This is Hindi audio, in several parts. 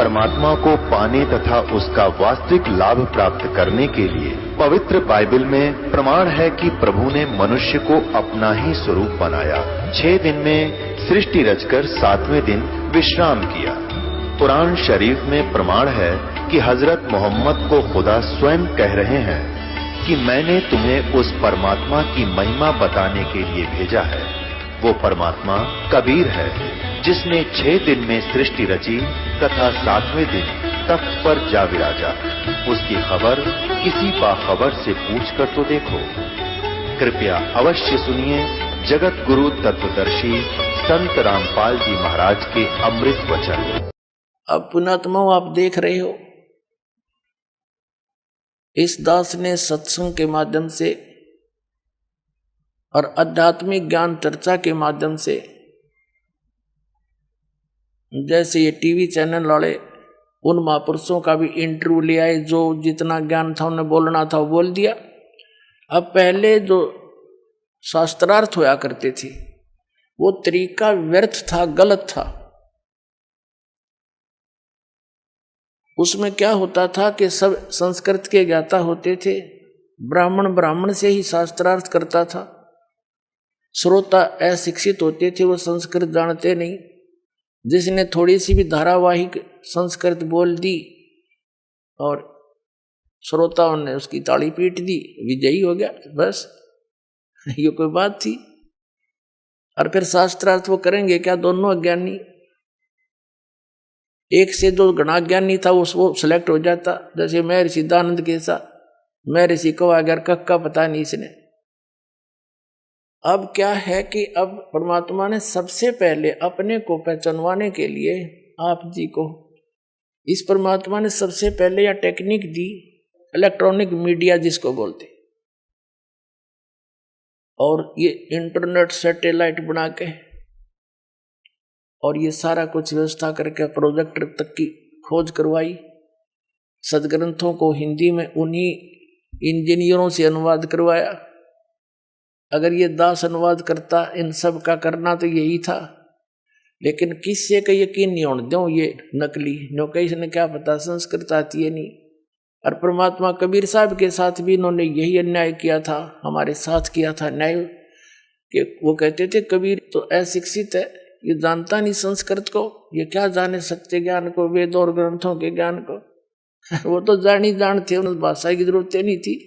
परमात्मा को पाने तथा उसका वास्तविक लाभ प्राप्त करने के लिए पवित्र बाइबल में प्रमाण है कि प्रभु ने मनुष्य को अपना ही स्वरूप बनाया। 6 दिन में सृष्टि रचकर 7वें दिन विश्राम किया। कुरान शरीफ में प्रमाण है कि हजरत मोहम्मद को खुदा स्वयं कह रहे हैं कि मैंने तुम्हें उस परमात्मा की महिमा बताने के लिए भेजा है। वो परमात्मा कबीर है जिसने 6 दिन में सृष्टि रची तथा 7वें दिन तख्त पर जा विराजा। उसकी खबर किसी बाखबर से पूछ कर तो देखो। कृपया अवश्य सुनिए जगत गुरु तत्वदर्शी संत रामपाल जी महाराज के अमृत वचन। अब पुणात्मा आप देख रहे हो, इस दास ने सत्संग के माध्यम से और आध्यात्मिक ज्ञान चर्चा के माध्यम से, जैसे ये टीवी चैनल वाले उन महापुरुषों का भी इंटरव्यू ले आए, जो जितना ज्ञान था उन्हें बोलना था वो बोल दिया। अब पहले जो शास्त्रार्थ होया करते थे वो तरीका व्यर्थ था, गलत था। उसमें क्या होता था कि सब संस्कृत के ज्ञाता होते थे, ब्राह्मण से ही शास्त्रार्थ करता था। श्रोता अशिक्षित होते थे, वो संस्कृत जानते नहीं। जिसने थोड़ी सी भी धारावाहिक संस्कृत बोल दी और श्रोताओं ने उसकी ताली पीट दी, विजयी हो गया, बस ये कोई बात थी। और फिर शास्त्रार्थ वो करेंगे क्या? दोनों अज्ञानी, एक से जो गणा ज्ञानी था वो सिलेक्ट हो जाता। जैसे मैं ऋषि दानंद के साथ, मैं ऋषि को अगर कक्का पता नहीं इसने। अब क्या है कि अब परमात्मा ने सबसे पहले अपने को पहचानवाने के लिए आप जी को, इस परमात्मा ने सबसे पहले यह टेक्निक दी, इलेक्ट्रॉनिक मीडिया जिसको बोलते, और ये इंटरनेट सैटेलाइट बना के और ये सारा कुछ व्यवस्था करके प्रोजेक्टर तक की खोज करवाई। सदग्रंथों को हिंदी में उन्हीं इंजीनियरों से अनुवाद करवाया। अगर ये दास अनुवाद करता, इन सब का करना तो यही था, लेकिन किससे का यकीन नहीं होने दो, ये नकली नौकरी से क्या पता संस्कृत आती है नहीं। और परमात्मा कबीर साहब के साथ भी इन्होंने यही अन्याय किया था, हमारे साथ किया था न्याय। कि वो कहते थे कबीर तो अशिक्षित है, ये जानता नहीं संस्कृत को, ये क्या जाने सत्य ज्ञान को, वेद और ग्रंथों के ज्ञान को। वो तो जानते, उन्हें भाषा की जरूरत नहीं थी।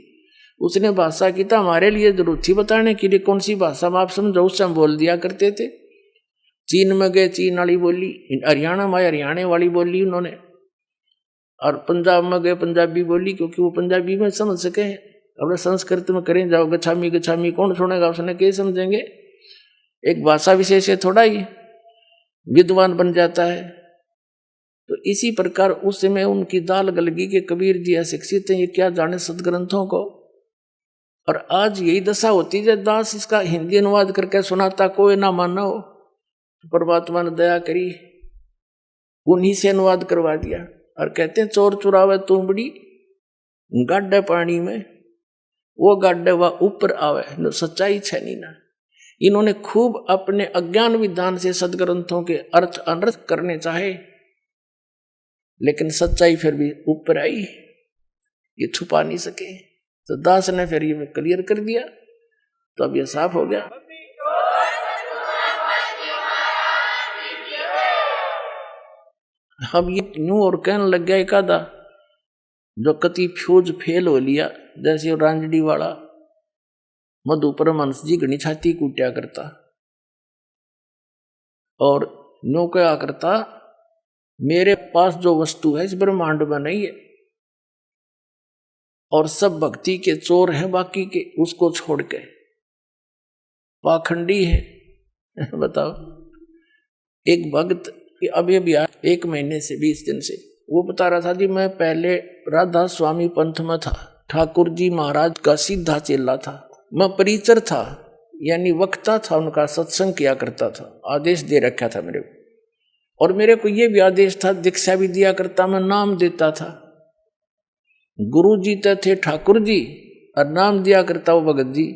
उसने भाषा की तो हमारे लिए जरूरत थी बताने के लिए, कौन सी भाषा में आप समझो, उससे हम बोल दिया करते थे। चीन में गए चीन वाली बोली, हरियाणा में हरियाणा वाली बोली उन्होंने, और पंजाब में गए पंजाबी बोली, क्योंकि वो पंजाबी में समझ सके। अब संस्कृत में करें जाओ गच्छामी गच्छामी, कौन सुनेगा, उसने क्या समझेंगे। एक भाषा विशेष है, थोड़ा ही विद्वान बन जाता है। तो इसी प्रकार उस समय उनकी दाल गलगी के कबीर जी अशिक्षित हैं, ये क्या जाने सदग्रंथों को। और आज यही दशा होती है, दास इसका हिंदी अनुवाद करके सुनाता, कोई ना मानो, तो परमात्मा ने दया करी, उन्हीं से अनुवाद करवा दिया। और कहते हैं चोर चुरावे तुमबड़ी गाड्डे पानी में, वो गाड्डे वह ऊपर आवे, न सच्चाई छनी ना। इन्होंने खूब अपने अज्ञान विधान से सदग्रंथों के अर्थ अनर्थ करने चाहे, लेकिन सच्चाई फिर भी ऊपर आई, ये छुपा नहीं सके। तो दास ने फिर ये क्लियर कर दिया, तो अब ये साफ हो गया। अब ये न्यू और कहने लग गया एक आधा, जो कति फ्यूज फेल हो लिया, जैसे रांजड़ी वाला मधु परमहंस जी घनी छाती कूटा करता, और न्यू क्या करता, मेरे पास जो वस्तु है इस ब्रह्मांड में नहीं है, और सब भक्ति के चोर हैं बाकी के, उसको छोड़ के पाखंडी है। बताओ, एक भक्त अभी 1 महीने से 20 दिन से वो बता रहा था जी, मैं पहले राधा स्वामी पंथ में था, ठाकुर जी महाराज का सीधा चेला था, मैं परिचर था, यानी वक्ता था, उनका सत्संग किया करता था, आदेश दे रखा था मेरे को, और मेरे को ये भी आदेश था, दीक्षा भी दिया करता, मैं नाम देता था। गुरु जी तो थे ठाकुर जी, और नाम दिया करता वो भगत जी।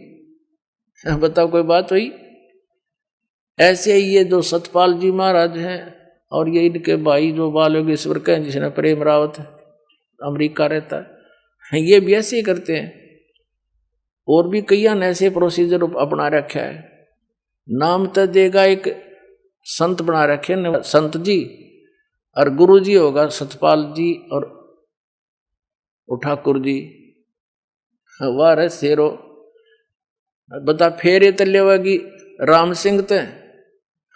बताओ कोई बात हुई? ऐसे ही ये जो सतपाल जी महाराज हैं, और ये इनके भाई जो बाल योगेश्वर के हैं, जिसने प्रेम रावत अमेरिका रहता है, ये भी ऐसे ही करते हैं। और भी कई ऐसे प्रोसीजर अपना रखा है। नाम तो देगा एक संत बना रखे ने संत जी, और गुरु जी होगा सतपाल जी और ठाकुर जी। वाह रे शेरो, बता फेरे तले होगी राम सिंह ते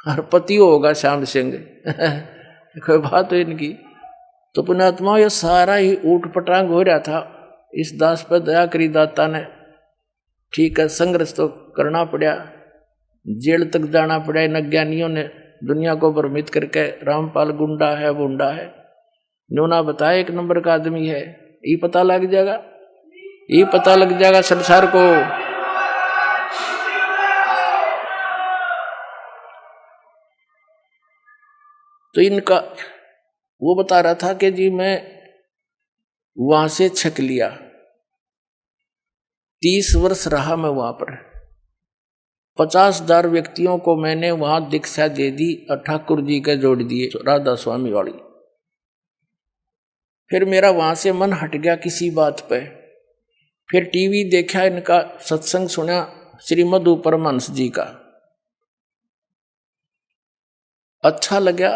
और पति होगा श्याम सिंह। कोई बात हो इनकी। तो पुण्यात्मा ये सारा ही ऊट पटांग हो रहा था। इस दास पर दया करी दाता ने। ठीक है, संघर्ष तो करना पड़ा, जेल तक जाना पड़ा। इन अज्ञानियों ने दुनिया को भ्रमित करके रामपाल गुंडा है बुंडा है, न्योना बताया 1 नंबर का आदमी है। ये पता लग जाएगा, ये पता लग जाएगा संसार को। तो इनका वो बता रहा था कि जी मैं वहां से छक लिया, 30 वर्ष रहा मैं वहां पर। 50,000 व्यक्तियों को मैंने वहां दीक्षा दे दी और ठाकुर जी के जोड़ दिए, राधा स्वामी वाली। फिर मेरा वहां से मन हट गया किसी बात पे। फिर टीवी देखा, इनका सत्संग सुना श्रीमद परमहंस जी का, अच्छा लगा।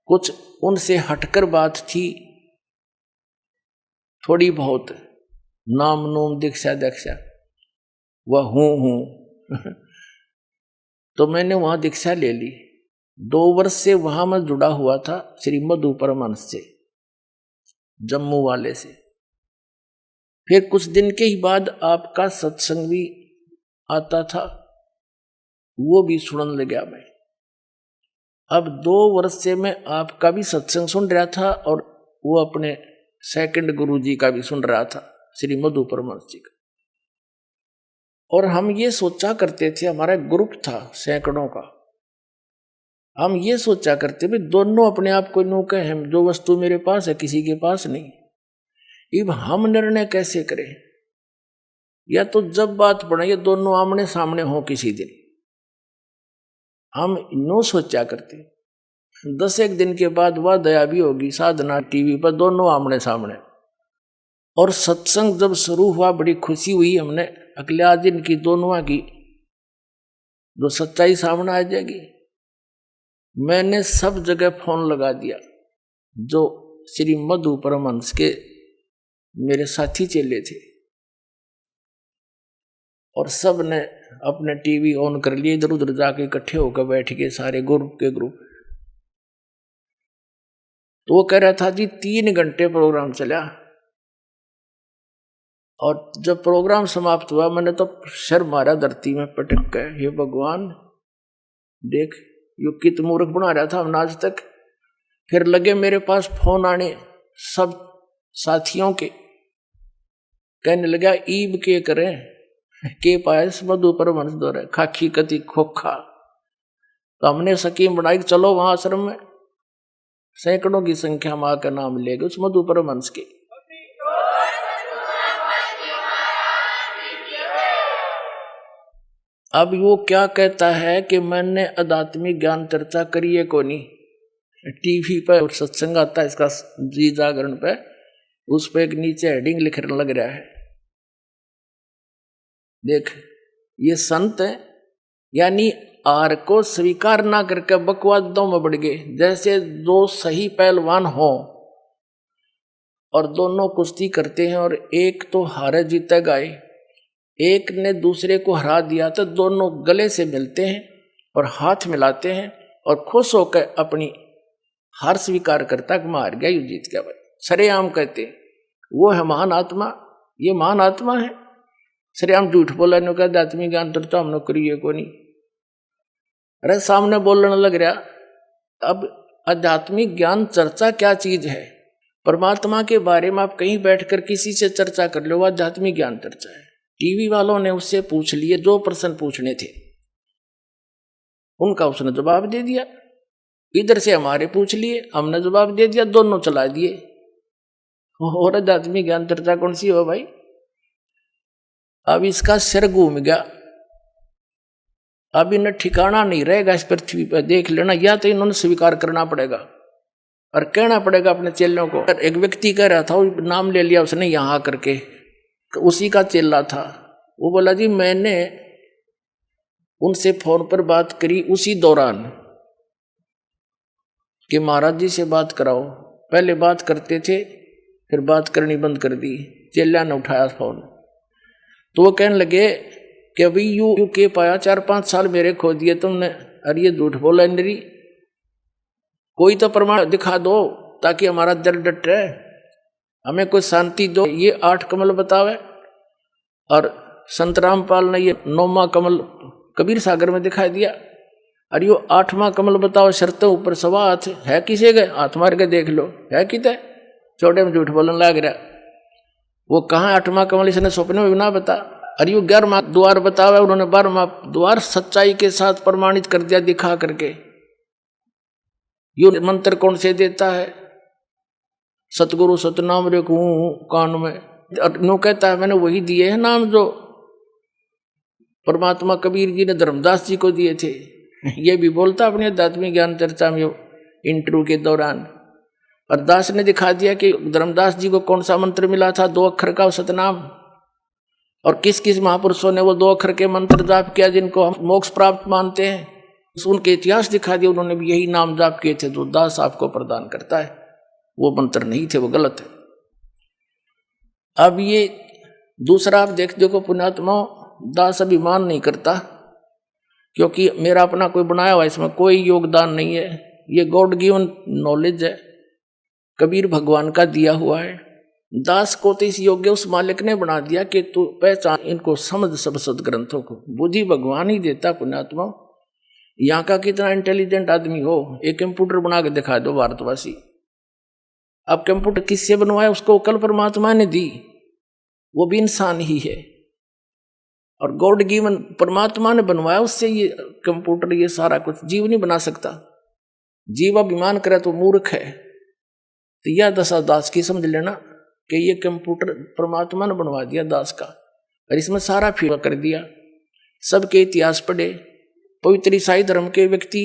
कुछ उनसे हटकर बात थी थोड़ी बहुत, नाम नूम दीक्षा दीक्षा वह हूं तो मैंने वहां दीक्षा ले ली। 2 वर्ष से वहां मैं जुड़ा हुआ था श्रीमद परमहंस से, जम्मू वाले से। फिर कुछ दिन के ही बाद आपका सत्संग भी आता था, वो भी सुनने लगा मैं। अब 2 वर्ष से मैं आपका भी सत्संग सुन रहा था और वो अपने सेकंड गुरु जी का भी सुन रहा था, श्रीमद परमहंस जी का। और हम ये सोचा करते थे, हमारा ग्रुप था सैकड़ों का, हम ये सोचा करते भी दोनों अपने आप को नो कहे, जो वस्तु मेरे पास है किसी के पास नहीं। अब हम निर्णय कैसे करें? या तो जब बात पड़े ये दोनों आमने सामने हो किसी दिन, हम नो सोचा करते। 10 दिन के बाद वह दया भी होगी, साधना टीवी पर दोनों आमने सामने। और सत्संग जब शुरू हुआ बड़ी खुशी हुई हमने, अगले आज इनकी दोनों की जो सच्चाई सामने आ जाएगी। मैंने सब जगह फोन लगा दिया, जो श्रीमद परमहंस के मेरे साथी चेले थे, और सब ने अपने टीवी ऑन कर लिए, इधर उधर जाके इकट्ठे होकर बैठ गए सारे ग्रुप के ग्रुप। तो वो कह रहा था जी 3 घंटे प्रोग्राम चला, और जब प्रोग्राम समाप्त हुआ मैंने तो सिर मारा धरती में पटक के, हे भगवान देख यो कित मूर्ख बना रहा था हमने आज तक। फिर लगे मेरे पास फोन आने सब साथियों के, कहने लगा ईब के करें के पायस मधु परमहंस दौरे खाखी कति खोखा। तो हमने स्कीम बनाई, चलो वहां आश्रम में सैकड़ों की संख्या में आकर नाम ले गए उस मधु परमहंस के। अब वो क्या कहता है कि मैंने आध्यात्मिक ज्ञान चर्चा करी है को नहीं, टीवी पर सत्संग आता है इसका जी जागरण पे, उस पर एक नीचे हेडिंग लिखने लग रहा है, देख ये संत है, यानी आर को स्वीकार ना करके बकवादों में बढ़ गए। जैसे 2 सही पहलवान हो और दोनों कुश्ती करते हैं और एक तो हारे जीते गए, एक ने दूसरे को हरा दिया, तो दोनों गले से मिलते हैं और हाथ मिलाते हैं और खुश होकर अपनी हार स्वीकार करता कि मैं हार गया, यू जीत गया। भाई सरेआम कहते वो है महान आत्मा, ये महान आत्मा है। सरेआम झूठ बोला नो का आध्यात्मिक ज्ञान चर्चा हमने करी है को नहीं, अरे सामने बोलने लग रहा। अब आध्यात्मिक ज्ञान चर्चा क्या चीज है? परमात्मा के बारे में आप कहीं बैठकर किसी से चर्चा कर लो, आध्यात्मिक ज्ञान चर्चा है। टीवी वालों ने उससे पूछ लिए, 2 प्रश्न पूछने थे, उनका उसने जवाब दे दिया। इधर से हमारे पूछ लिए, हमने जवाब दे दिया, दोनों चला दिए। और आध्यात्मिक ज्ञान चर्चा कौन सी हो भाई? अब इसका सिर घूम गया। अब इन्हें ठिकाना नहीं रहेगा इस पृथ्वी पर, देख लेना। या तो इन्होंने स्वीकार करना पड़ेगा और कहना पड़ेगा अपने चेलों को। एक व्यक्ति कह रहा था, वो नाम ले लिया उसने यहाँ करके, उसी का चेला था। वो बोला जी मैंने उनसे फोन पर बात करी उसी दौरान कि महाराज जी से बात कराओ। पहले बात करते थे, फिर बात करनी बंद कर दी। चेला ने उठाया फोन तो वो कहने लगे कि अभी यू के पाया 4-5 साल मेरे खो दिए तुमने। अरे ये झूठ बोला इंद्री, कोई तो प्रमाण दिखा दो ताकि हमारा दिल डटे, हमें कोई शांति दो। ये 8 कमल बतावे और संत रामपाल ने ये 9वां कमल कबीर सागर में दिखाई दिया। अरे यो 8वां कमल बताओ, शर्तों ऊपर सवा हाथ है, किसे गए हाथ मार के देख लो है किते, छोटे में झूठ बोलने लग रहा। वो कहाँ 8वां कमल, इसने सपने में भी ना बता। अरे यो 11वां द्वार बतावे, उन्होंने 12वां द्वार सच्चाई के साथ प्रमाणित कर दिया दिखा करके। यो मंत्र कौन से देता है? सतगुरु सतनाम रे कान में, नो कहता है मैंने वही दिए हैं नाम जो परमात्मा कबीर जी ने धर्मदास जी को दिए थे। ये भी बोलता अपने आध्यात्मिक ज्ञान चर्चा में इंटरव्यू के दौरान। और दास ने दिखा दिया कि धर्मदास जी को कौन सा मंत्र मिला था, 2 अक्षर का सतनाम। और किस किस महापुरुषों ने वो 2 अक्षर के मंत्र जाप किया जिनको हम मोक्ष प्राप्त मानते हैं, उनके इतिहास दिखा दिया। उन्होंने भी यही नाम जाप किए थे जो दास आपको प्रदान करता है। वो मंत्र नहीं थे, वो गलत है। अब ये दूसरा आप देखो पुण्यात्मा, दास अभिमान नहीं करता क्योंकि मेरा अपना कोई बनाया हुआ, इसमें कोई योगदान नहीं है। ये गॉड गिवन नॉलेज है, कबीर भगवान का दिया हुआ है। दास को तो इस योग्य उस मालिक ने बना दिया कि तू पहचान, इनको समझ सब सदग्रंथों को। बुद्धि भगवान ही देता पुण्यात्मा। यहाँ का कितना इंटेलिजेंट आदमी हो, एक कंप्यूटर बना के दिखा दो भारतवासी। अब कंप्यूटर किससे बनवाया? उसको कल परमात्मा ने दी, वो भी इंसान ही है। और गॉड गिवन परमात्मा ने बनवाया, उससे ये कंप्यूटर ये सारा कुछ जीव नहीं बना सकता। जीव अभिमान करे तो मूर्ख है। तो यह दशा दास की समझ लेना कि ये कंप्यूटर परमात्मा ने बनवा दिया दास का, और इसमें सारा फिर कर दिया। सबके इतिहास पढ़े, पवित्र ईसाई धर्म के व्यक्ति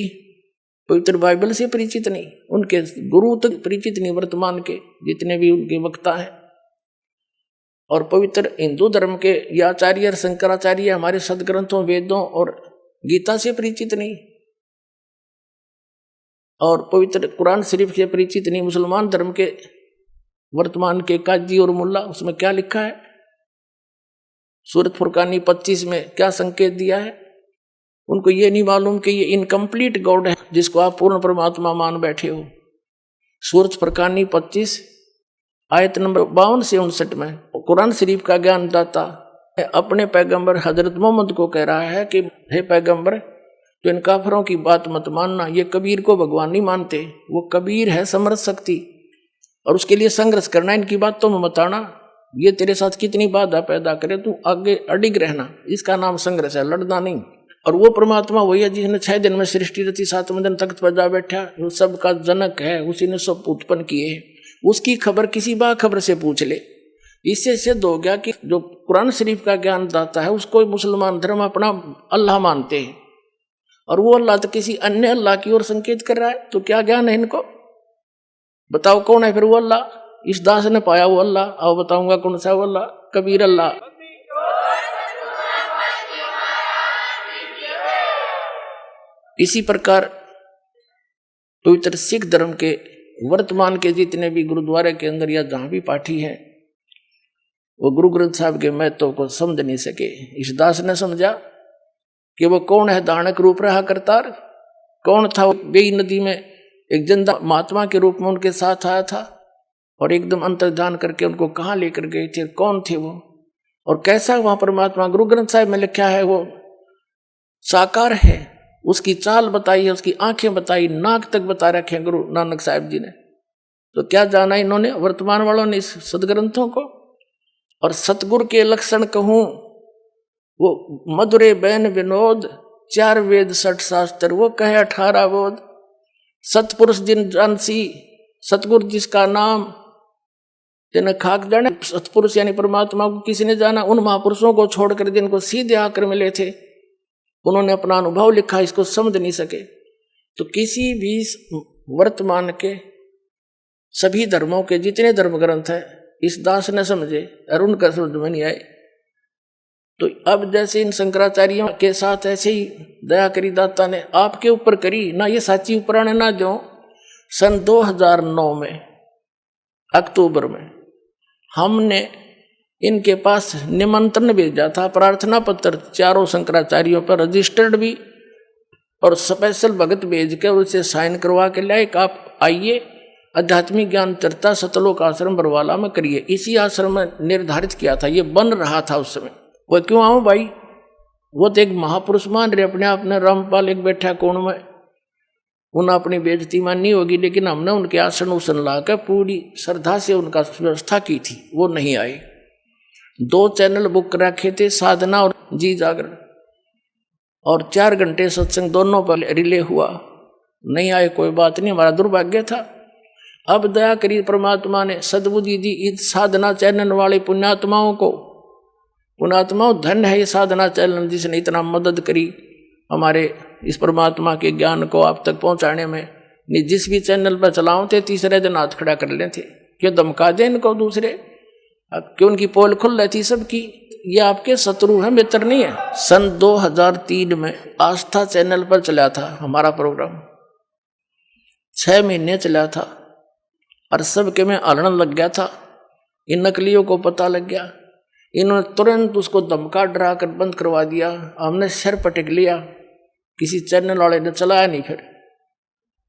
पवित्र बाइबल से परिचित नहीं, उनके गुरु तक परिचित नहीं, वर्तमान के जितने भी उनके वक्ता हैं। और पवित्र हिंदू धर्म के या आचार्य शंकराचार्य हमारे सदग्रंथों वेदों और गीता से परिचित नहीं, और पवित्र कुरान शरीफ से परिचित नहीं। मुसलमान धर्म के वर्तमान के काजी और मुल्ला, उसमें क्या लिखा है? सूरत फुरकानी 25 में क्या संकेत दिया है? उनको ये नहीं मालूम कि ये इनकम्प्लीट गॉड है जिसको आप पूर्ण परमात्मा मान बैठे हो। सूरत फुरकानी 25 आयत नंबर 52 से 59 में कुरान शरीफ का ज्ञान दाता अपने पैगंबर हजरत मोहम्मद को कह रहा है कि हे पैगंबर, तो इन काफरों की बात मत मानना। ये कबीर को भगवान नहीं मानते, वो कबीर है समर्थ शक्ति, और उसके लिए संघर्ष करना। इनकी बात तो मत आना, ये तेरे साथ कितनी बाधा पैदा करे, तू आगे अडिग रहना। इसका नाम संघर्ष है, लड़ना नहीं। और वो परमात्मा वही है जिसने 6 दिन में सृष्टि रची, 7वें दिन तख्त पर जा बैठा, वो सबका जनक है, उसी ने सब उत्पन्न किए हैं। उसकी खबर किसी बाखबर से पूछ ले। इससे सिद्ध हो गया कि जो कुरान शरीफ का ज्ञान दाता है उसको मुसलमान धर्म अपना अल्लाह मानते हैं, और वो अल्लाह तो किसी अन्य अल्लाह की ओर संकेत कर रहा है। तो क्या ज्ञान है इनको? बताओ कौन है फिर वो अल्लाह? इस दास ने पाया वो अल्लाह। आओ बताऊंगा कौन सा वो अल्लाह, कबीर अल्लाह। इसी प्रकार पवित्र सिख धर्म के वर्तमान के जितने भी गुरुद्वारे के अंदर या जहां भी पाठी हैं, वो गुरु ग्रंथ साहब के महत्व को समझ नहीं सके। इस दास ने समझा कि वो कौन है, दानक रूप रहा करतार। कौन था? बेई नदी में एक जिंदा महात्मा के रूप में उनके साथ आया था, और एकदम अंतर्ध्यान करके उनको कहाँ लेकर गए थे, कौन थे वो, और कैसा वहां परमात्मा। गुरु ग्रंथ साहिब में लिखा है वो साकार है, उसकी चाल बताई है, उसकी आंखें बताई, नाक तक बता रखे गुरु नानक साहिब जी ने। तो क्या जाना इन्होंने, वर्तमान वालों ने, इस सदग्रंथों को। और सतगुर के लक्षण कहूं, वो मधुरे बैन विनोद, 4 वेद 60 शास्त्र, वो कहे 18 बोध। सतपुरुष जिन जानसी, सतगुर जिसका नाम जिन्हें खाक जाने। सतपुरुष यानी परमात्मा को किसी ने जाना, उन महापुरुषों को छोड़कर जिनको सीधे आकर मिले थे, उन्होंने अपना अनुभव लिखा, इसको समझ नहीं सके। तो किसी भी वर्तमान के सभी धर्मों के जितने धर्म ग्रंथ है इस दास ने समझे और उनका समझ में नहीं आए। तो अब जैसे इन शंकराचार्यों के साथ ऐसे ही दया करी दाता ने आपके ऊपर करी ना, ये साची उपराण ना जो सन 2009 में अक्टूबर में हमने इनके पास निमंत्रण भेजा था, प्रार्थना पत्र चारों शंकराचार्यों पर रजिस्टर्ड भी, और स्पेशल भगत भेज के उसे साइन करवा के लाए कि आप आइए आध्यात्मिक ज्ञान चर्चा सतलोक आश्रम बरवाला में करिए। इसी आश्रम में निर्धारित किया था, ये बन रहा था उस समय। वो क्यों आऊं भाई, वो तो एक महापुरुष मान रहे अपने आप ने, रामपाल एक बैठा कोण में, उन्हें अपनी बेइज्जती माननी होगी, लेकिन हमने उनके आसन उसन ला कर पूरी श्रद्धा से उनका व्यवस्था की थी, वो नहीं आए। 2 चैनल बुक रखे थे, साधना और जी जागरण, और 4 घंटे सत्संग दोनों पर रिले हुआ, नहीं आए कोई बात नहीं, हमारा दुर्भाग्य था। अब दया करी परमात्मा ने सद्बुद्धि दी इस साधना चैनल वाले पुण्यात्माओं को। पुण्यात्माओं धन है ये साधना चैनल जिसने इतना मदद करी हमारे इस परमात्मा के ज्ञान को आप तक पहुंचाने में। जिस भी चैनल पर चलाओ थे तीसरे दिन हाथ खड़ा कर लेते, क्यों धमका दे इनको दूसरे, क्यों उनकी पोल खुल रही थी सबकी, ये आपके शत्रु हैं, मित्र नहीं है। सन 2003 में आस्था चैनल पर चला था हमारा प्रोग्राम, 6 महीने चला था, और सबके में हलन लग गया था। इन नकलियों को पता लग गया, इन्होंने तुरंत उसको धमका डरा कर बंद करवा दिया। हमने सिर पटक लिया, किसी चैनल वाले ने चलाया नहीं। फिर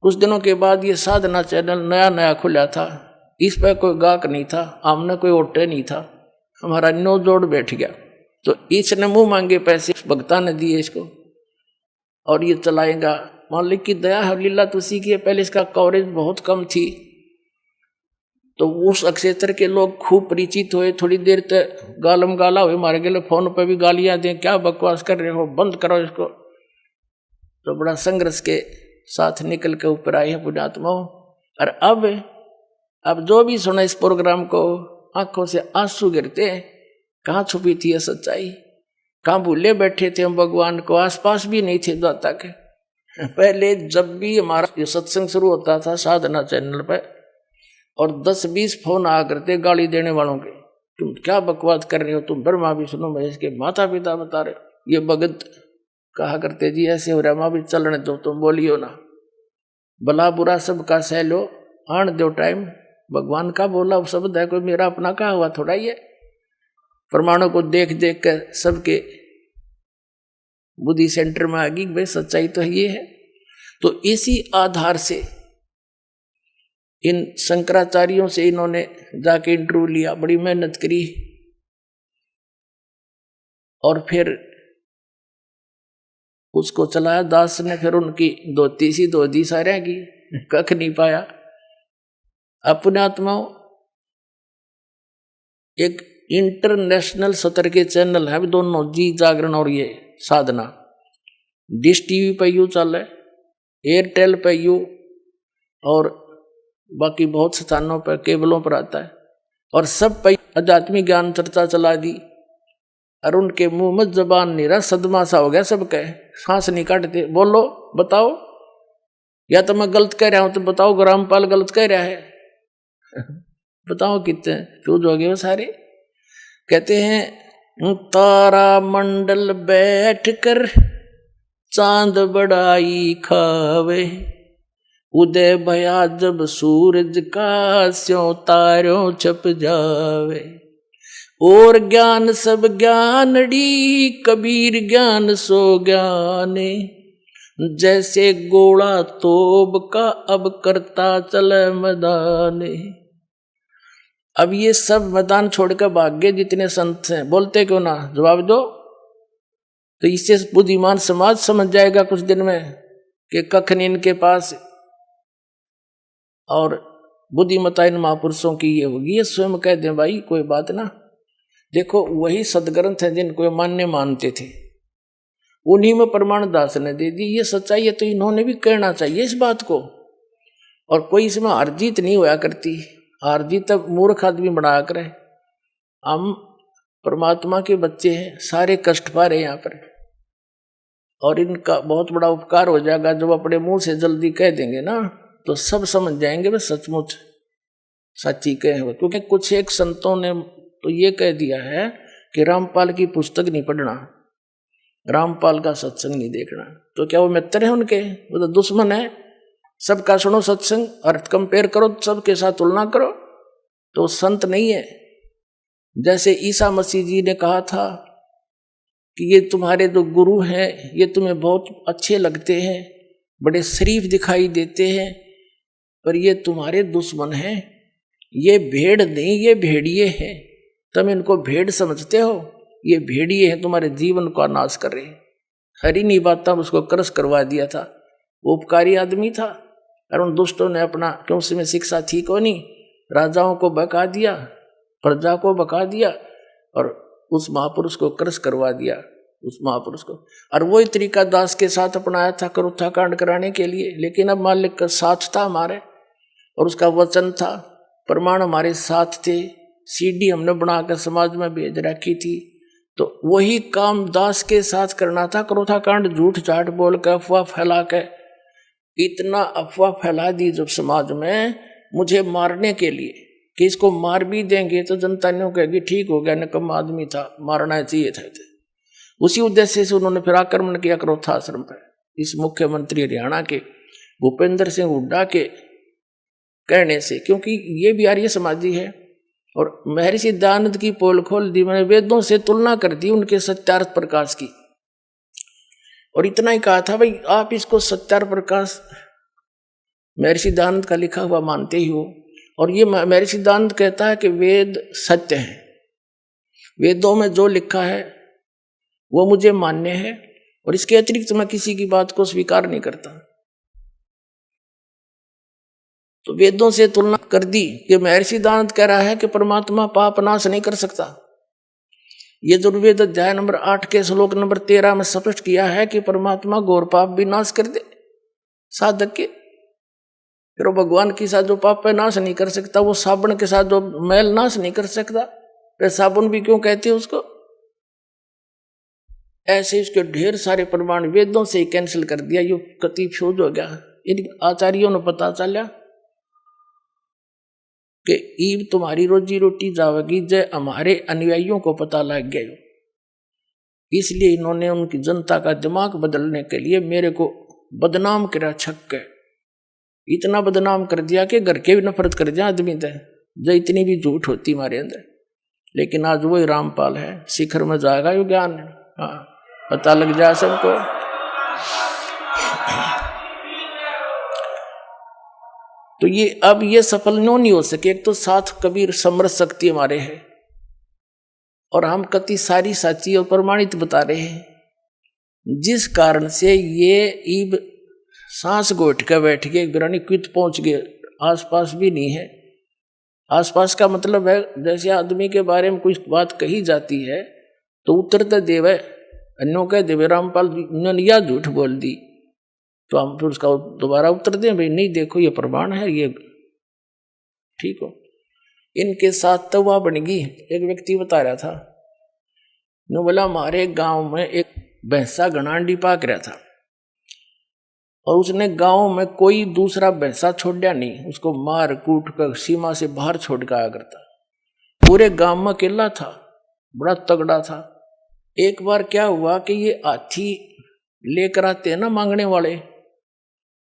कुछ दिनों के बाद ये साधना चैनल नया नया खुला था, इस पर कोई गाहक नहीं था, हमने कोई ओटे नहीं था, हमारा नो जोड़ बैठ गया। तो इसने मुंह मांगे पैसे भक्ता ने दिए इसको, और ये चलाएगा। मालिक की दया है, लीला तुसी की। पहले इसका कवरेज बहुत कम थी, तो उस क्षेत्र के लोग खूब परिचित हुए। थोड़ी देर तक गालम गाला हुए, मारे गए फोन पर भी गालियां दें, क्या बकवास कर रहे हो, बंद करो इसको। तो बड़ा संघर्ष के साथ निकल के ऊपर आए हैं पुण्यात्माओं। और अब जो भी सुना इस प्रोग्राम को, आंखों से आंसू गिरते हैं। कहाँ छुपी थी ये सच्चाई, कहाँ भूले बैठे थे हम भगवान को, आसपास भी नहीं थे दाता के। पहले जब भी हमारा ये सत्संग शुरू होता था साधना चैनल पर, और 10-20 फोन आ करते गाली देने वालों के, तुम क्या बकवास कर रहे हो, तुम ब्रह्मा विष्णु महेश के माता पिता बता रहे हो। ये भगत कहा करते जी ऐसे हो रहा, माँ भी चलने दो, तुम बोलियो ना, भला बुरा सबका सह लो, आन दो टाइम। भगवान का बोला शब्द है, कोई मेरा अपना कहा हुआ थोड़ा ही है। प्रमाणों को देख देख कर सबके बुद्धि सेंटर में आ गई, भाई सच्चाई तो ये है। तो इसी आधार से इन शंकराचार्यों से इन्होंने जाके इंटरव्यू लिया, बड़ी मेहनत करी, और फिर उसको चलाया दास ने। फिर उनकी धोती सी धोती सारे की कख नहीं पाया। अपने आत्माओं एक इंटरनेशनल स्तर के चैनल है दोनों, जी जागरण और ये साधना। डिश टीवी पे यू चल है, एयरटेल पे यू, और बाकी बहुत स्थानों पर केबलों पर आता है, और सब पे आध्यात्मिक ज्ञान चर्चा चला दी। और उनके मुंह में जबान नहीं रहा, सदमा सा हो गया सबके, सांस नहीं काटते। बोलो बताओ, या तो मैं गलत कह रहा हूं तो बताओ, रामपाल गलत कह रहा है बताओ कितने फ्यूज हो गए वो सारे। कहते हैं तारा मंडल बैठ कर चांद बड़ाई खावे, उदय भया जब सूरज का स्यों तारों छप जावे। और ज्ञान सब ज्ञानड़ी कबीर ज्ञान सो ज्ञाने, जैसे गोला तोब का अब करता चले मैदाने। अब ये सब मैदान छोड़कर भाग गए जितने संत हैं, बोलते क्यों ना, जवाब दो। तो इससे बुद्धिमान समाज समझ जाएगा कुछ दिन में कि कखन इनके पास, और बुद्धिमता इन महापुरुषों की ये होगी। ये स्वयं कह दें भाई कोई बात ना, देखो वही सदग्रंथ है जिनको मानते थे, उन्हीं में प्रमाण दास ने दे दी। ये सच्चाई है तो इन्होंने भी कहना चाहिए इस बात को। और कोई इसमें हार जीत नहीं होया करती, हार जीत तब मूर्ख आदमी बनाया करे। हम परमात्मा के बच्चे हैं, सारे कष्ट पा रहे हैं यहाँ पर। और इनका बहुत बड़ा उपकार हो जाएगा। जब अपने मुंह से जल्दी कह देंगे ना तो सब समझ जाएंगे वे सचमुच सच्ची कहे हो। क्योंकि कुछ एक संतों ने तो ये कह दिया है कि रामपाल की पुस्तक नहीं पढ़ना, रामपाल का सत्संग नहीं देखना। तो क्या वो मित्र है उनके? वो तो दुश्मन है। सबका सुनो सत्संग और कंपेयर करो, सबके साथ तुलना करो, तो संत नहीं है। जैसे ईसा मसीह जी ने कहा था कि ये तुम्हारे जो गुरु हैं ये तुम्हें बहुत अच्छे लगते हैं, बड़े शरीफ दिखाई देते हैं, पर ये तुम्हारे दुश्मन हैं। ये भेड़ नहीं, ये भेड़िए हैं। तुम इनको भेड़ समझते हो, ये भेड़िए हैं, तुम्हारे जीवन का नाश कर रहे हैं। हरी नहीं बात उसको क्रश करवा दिया था। वो उपकारी आदमी था और उन दुष्टों ने अपना, क्यों उसमें शिक्षा थी को नहीं, राजाओं को बका दिया, प्रजा को बका दिया और उस महापुरुष को क्रश करवा दिया, उस महापुरुष को। और वही तरीका दास के साथ अपनाया था करुथा कांड कराने के लिए। लेकिन अब मालिक का साथ था हमारे और उसका वचन था, प्रमाण हमारे साथ थे, सीडी हमने बनाकर समाज में भेज रखी थी। तो वही काम दास के साथ करना था। करुथा कांड झूठ झाट बोल कर अफवाह फैला के, इतना अफवाह फैला दी जब समाज में मुझे मारने के लिए कि इसको मार भी देंगे तो जनता नहीं कहेगी ठीक हो गया, निकम्मा आदमी था, मारना चाहिए था। उसी उद्देश्य से उन्होंने फिर आक्रमण किया करोथा आश्रम पर। इस मुख्यमंत्री हरियाणा के भूपेंद्र सिंह हुड्डा के कहने से, क्योंकि ये भी आर्य समाजी है। और महर्षि दयानंद की पोल खोल दी, मैंने वेदों से तुलना कर दी उनके सत्यार्थ प्रकाश की। और इतना ही कहा था, भाई आप इसको सत्यार्थ प्रकाश महर्षि दयानंद का लिखा हुआ मानते ही हो। और ये महर्षि दयानंद कहता है कि वेद सत्य है, वेदों में जो लिखा है वो मुझे मान्य है और इसके अतिरिक्त मैं किसी की बात को स्वीकार नहीं करता। तो वेदों से तुलना कर दी कि महर्षि दयानंद कह रहा है कि परमात्मा पाप नाश नहीं कर सकता। ये दुर्वेद अध्याय नंबर 8 के श्लोक नंबर 13 में स्पष्ट किया है कि परमात्मा घोर पाप भी नाश कर दे साधक के। फिर वो भगवान के साथ जो पाप है नाश नहीं कर सकता, वो साबुन के साथ जो मैल नाश नहीं कर सकता, फिर साबुन भी क्यों कहते हैं उसको? ऐसे इसके ढेर सारे प्रमाण वेदों से ही कैंसिल कर दिया। ये कति फ्यूज हो गया। इन आचार्यों ने पता चला कि ईब तुम्हारी रोजी रोटी जावेगी, जय हमारे अनुयायियों को पता लग गया। इसलिए इन्होंने उनकी जनता का दिमाग बदलने के लिए मेरे को बदनाम करा, छक के इतना बदनाम कर दिया कि घर के भी नफरत कर दिया आदमी थे, जो इतनी भी झूठ होती हमारे अंदर। लेकिन आज वही रामपाल है, शिखर में जाएगा यो ज्ञान। हाँ, पता लग जाए सबको। तो ये अब ये सफल नहीं हो सके। एक तो साथ कबीर समरस शक्ति हमारे है और हम कति सारी साची और प्रमाणित बता रहे हैं, जिस कारण से ये ईब सांस गोट के बैठ गए, बिरानी क्वित पहुंच गए, आसपास भी नहीं है। आसपास का मतलब है जैसे आदमी के बारे में कुछ बात कही जाती है तो उत्तरते देवे अन्यों कह देवे रामपाल ने यह झूठ बोल दी, तो हम फिर उसका दोबारा उत्तर दें, भाई नहीं देखो ये प्रमाण है, ये ठीक हो। इनके साथ तो वह बन गई। एक व्यक्ति बता रहा था, ने बोला हमारे गांव में एक भैंसा घनांडी पाक रहा था और उसने गांव में कोई दूसरा भैंसा छोड़ा नहीं, उसको मार कूट कर सीमा से बाहर छोड़ के आया करता। पूरे गांव में अकेला था, बड़ा तगड़ा था। एक बार क्या हुआ कि ये हाथी लेकर आते हैं ना मांगने वाले,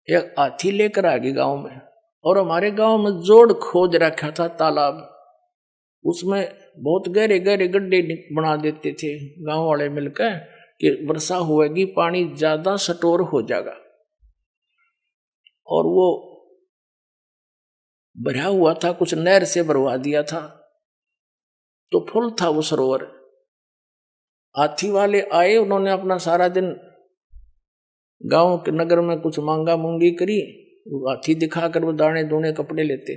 एक हाथी लेकर आ गए गांव में। और हमारे गांव में जोड़ खोद रखा था तालाब, उसमें बहुत गहरे गहरे गड्ढे बना देते थे गांव वाले मिलकर कि वर्षा होएगी पानी ज्यादा स्टोर हो जाएगा। और वो भरा हुआ था, कुछ नहर से भरवा दिया था, तो फुल था वो सरोवर। हाथी वाले आए, उन्होंने अपना सारा दिन गांव के नगर में कुछ मांगा मूंगी करी, हाथी दिखाकर वो दाने दूने कपड़े लेते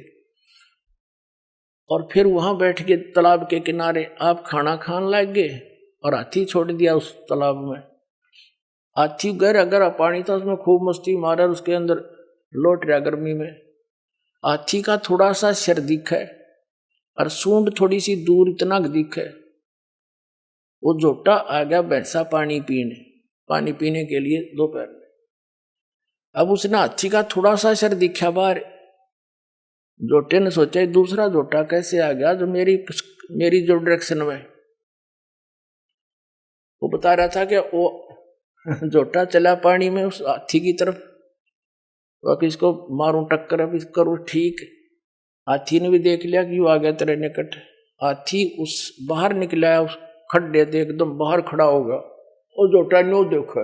और फिर वहां बैठ के तालाब के किनारे आप खाना खान लग गए और हाथी छोड़ दिया उस तालाब में। हाथी गहरा गहरा पानी था, उसमें खूब मस्ती मारा, उसके अंदर लौट रहा गर्मी में। हाथी का थोड़ा सा सिर दिख है और सूंड थोड़ी सी दूर इतना दिख है। वो झोटा आ गया भैंसा पानी पीने, पानी पीने के लिए दोपहर में। अब उसने हाथी का थोड़ा सा सर दिखा बाहर, जोटे ने सोचा दूसरा जोटा कैसे आ गया जो मेरी जो डायरेक्शन में। वो बता रहा था कि वो जोटा चला पानी में उस हाथी की तरफ, अब इसको मारूं टक्कर, अब इसको करूं ठीक। हाथी ने भी देख लिया कि वो आ गया तेरे निकट। हाथी उस बाहर निकला, उस खड्डे से एकदम बाहर खड़ा होगा, और जोटा न्यू देखा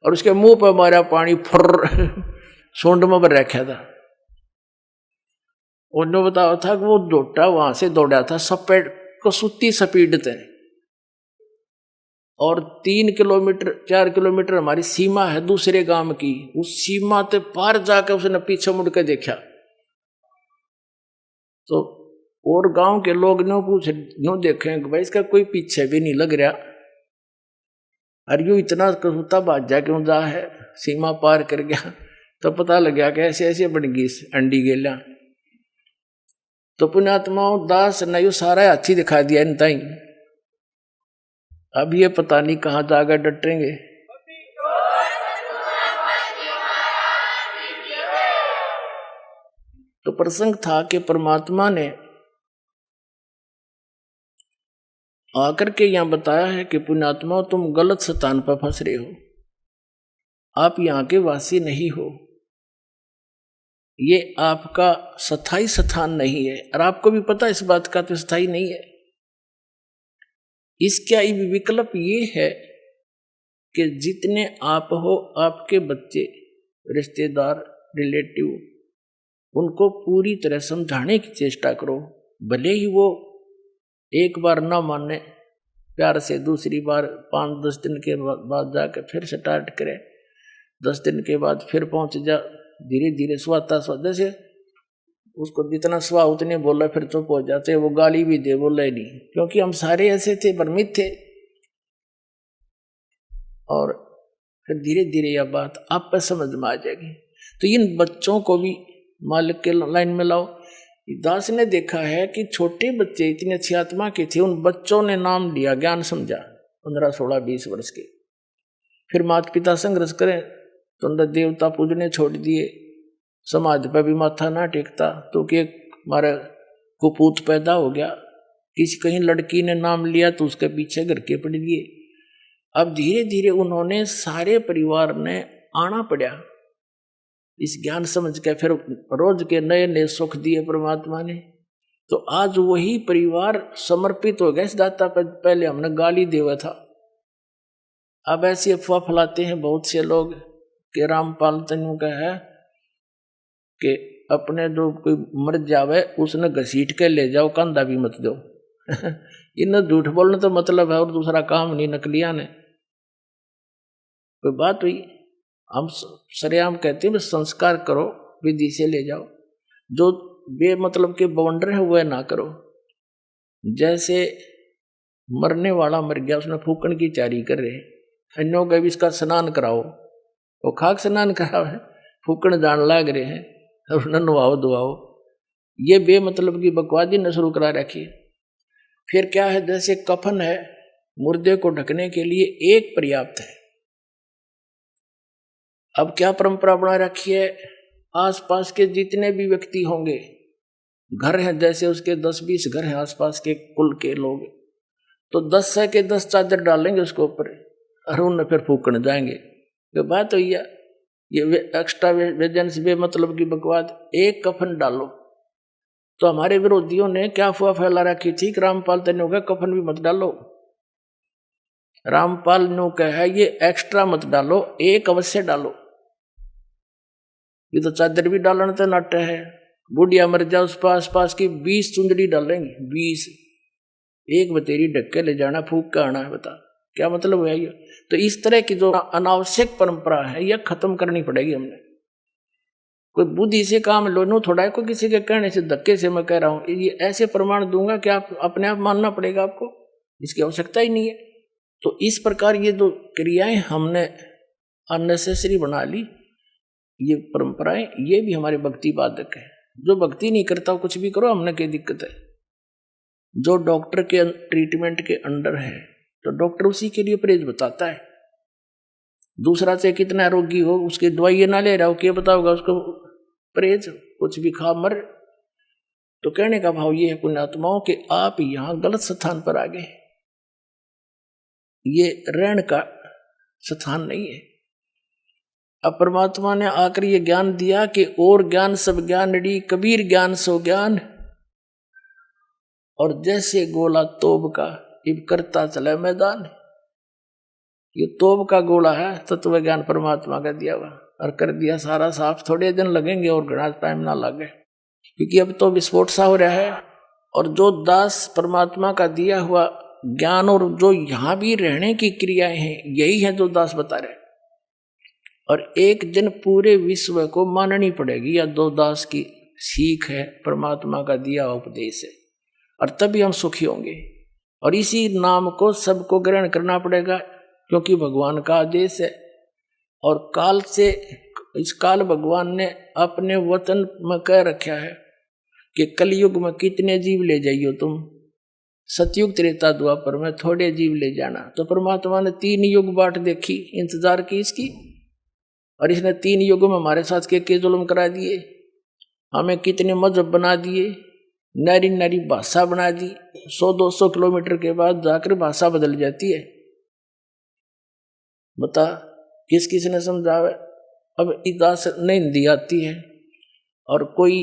और उसके मुंह पर मारा पानी, फुर्र सूंड में भर रखा था। उन्होंने बताया था कि वो जोटा वहां से दौड़ा था सपेट कसूती स्पीड थे, और 3 किलोमीटर 4 किलोमीटर हमारी सीमा है दूसरे गांव की, उस सीमा से पार जाकर उसने पीछे मुड़ के देखा। तो और गांव के लोग ने पूछे, नो देखे भाई इसका कोई पीछे भी नहीं लग रहा, और यूं इतना कसूता बाजा क्यों जा है, सीमा पार कर गया। तो पता लग गया कि ऐसे ऐसे बन गई अंडी गेला। तो पुण्यात्माओं दास ने यू सारा हाथी दिखा दिया इन ताई। अब ये पता नहीं कहां जाकर डटेंगे। तो प्रसंग था कि परमात्मा ने आकर के यहां बताया है कि पुण्यात्मा तुम गलत स्थान पर फंस रहे हो, आप यहां के वासी नहीं हो, ये आपका स्थायी स्थान नहीं है। और आपको भी पता इस बात का तो स्थायी नहीं है। इसका विकल्प ये है कि जितने आप हो, आपके बच्चे, रिश्तेदार, रिलेटिव, उनको पूरी तरह समझाने की चेष्टा करो। भले ही वो एक बार ना माने, प्यार से दूसरी बार 5-10 दिन के बाद जाकर फिर स्टार्ट करे, 10 दिन के बाद फिर पहुंच जा, धीरे धीरे स्वाता स्वा, जैसे उसको जितना स्वा उतने बोला फिर चुप हो जाते, वो गाली भी दे बोला ही नहीं, क्योंकि हम सारे ऐसे थे, भ्रमित थे। और फिर धीरे धीरे यह बात आप पर समझ में आ जाएगी। तो इन बच्चों को भी मालिक के लाइन में लाओ। दास ने देखा है कि छोटे बच्चे इतनी अच्छी आत्मा के थे, उन बच्चों ने नाम लिया, ज्ञान समझा, 15, 16, 20 वर्ष के। फिर माता पिता संघर्ष करें तो अंदर देवता पूजने छोड़ दिए, समाज पर भी माथा ना टेकता, तो कि हमारा कुपूत पैदा हो गया। किसी कहीं लड़की ने नाम लिया तो उसके पीछे घर के पड़ दिए। अब धीरे धीरे उन्होंने सारे परिवार ने आना पड़ा इस ज्ञान समझ के, फिर रोज के नए नए सुख दिए परमात्मा ने। तो आज वही परिवार समर्पित हो गया इस दाता पर। पहले हमने गाली देवा था, अब ऐसी अफवाह फैलाते हैं बहुत से लोग कि रामपाल तनु का है कि अपने जो कोई मर जावे उसने घसीट के ले जाओ, कंधा भी मत दो। इन झूठ बोलने तो मतलब है और दूसरा काम नहीं नकलिया ने। कोई बात हुई, हम सरेआम कहते हैं संस्कार करो, विधि से ले जाओ, जो बेमतलब के बवंडर है वह ना करो। जैसे मरने वाला मर गया, उसने फूकन की तैयारी कर रहे, अन्यों का भी इसका स्नान कराओ, वो खाक स्नान कराओ है, फूकन जान लाग रहे हैं, उन्हें नवाओ दुआओ। ये बेमतलब की बकवादी न शुरू करा रखी। फिर क्या है, जैसे कफन है, मुर्दे को ढकने के लिए एक पर्याप्त है। अब क्या परंपरा बना रखी है, आसपास के जितने भी व्यक्ति होंगे, घर हैं, जैसे उसके 10-20 घर हैं आसपास के कुल के लोग, तो 10 से के 10 चादर डालेंगे उसके ऊपर और उन्हें फिर फूकने जाएंगे। ये बात हुई है, ये एक्स्ट्रा वेजेंस बेमतलब की बकवाद। एक कफन डालो। तो हमारे विरोधियों ने क्या अफवाह फैला रखी थी कि रामपाल तनु का कफन भी मत डालो। रामपाल नु का है ये एक्स्ट्रा मत डालो, एक अवश्य डालो। ये तो चादर भी डालने तो नट है, बुढ़िया मर जाओ उस पास की 20 चुंदड़ी डालेंगे, 20, एक बतेरी ढक के ले जाना, फूक के आना है। बता क्या मतलब है ये। तो इस तरह की जो अनावश्यक परंपरा है यह खत्म करनी पड़ेगी हमने। कोई बुद्धि से काम लो, नो थोड़ा को किसी के कहने से धक्के से मैं कह रहा हूं, ये ऐसे प्रमाण दूंगा कि आप अपने आप मानना पड़ेगा आपको, इसकी आवश्यकता ही नहीं है। तो इस प्रकार ये जो क्रियाएं हमने अननेसेसरी बना ली, ये परंपराएं, ये भी हमारे भक्ति बाधक है। जो भक्ति नहीं करता कुछ भी करो, हमने क्या दिक्कत है। जो डॉक्टर के ट्रीटमेंट के अंडर है तो डॉक्टर उसी के लिए परहेज बताता है। दूसरा से कितना रोगी हो, उसकी दवाई ना ले रहा हो, क्या बताओगा उसको परहेज, कुछ भी खा मर। तो कहने का भाव ये है पुण्यात्माओं कि आप यहां गलत स्थान पर आ गए, ये रहने का स्थान नहीं है। अब परमात्मा ने आकर ये ज्ञान दिया कि और ज्ञान सब ज्ञानड़ी, कबीर ज्ञान सो ज्ञान, और जैसे गोला तोब का इब करता चले मैदान। ये तोब का गोला है तत्व ज्ञान परमात्मा का दिया हुआ, और कर दिया सारा साफ। थोड़े दिन लगेंगे और घना टाइम ना लगे, क्योंकि अब तो विस्फोट सा हो रहा है। और जो दास परमात्मा का दिया हुआ ज्ञान और जो यहां भी रहने की क्रियाएं हैं, यही है जो दास बता रहे। और एक दिन पूरे विश्व को माननी पड़ेगी, या दो दास की सीख है, परमात्मा का दिया उपदेश है, और तभी हम सुखी होंगे। और इसी नाम को सबको ग्रहण करना पड़ेगा, क्योंकि भगवान का आदेश है। और काल से, इस काल भगवान ने अपने वचन में कह रखा है कि कलयुग में कितने जीव ले जाइयो तुम, सतयुग त्रेता द्वापर में थोड़े जीव ले जाना। तो परमात्मा ने 3 युग बाट देखी, इंतजार की इसकी, और इसने 3 युगों में हमारे साथ के जुल्म करा दिए, हमें कितने मजहब बना दिए, नरी नरी भाषा बना दी। 100-200 किलोमीटर के बाद जाकर भाषा बदल जाती है। बता किस किस ने समझावे। अब इदास नहीं हिंदी आती है, और कोई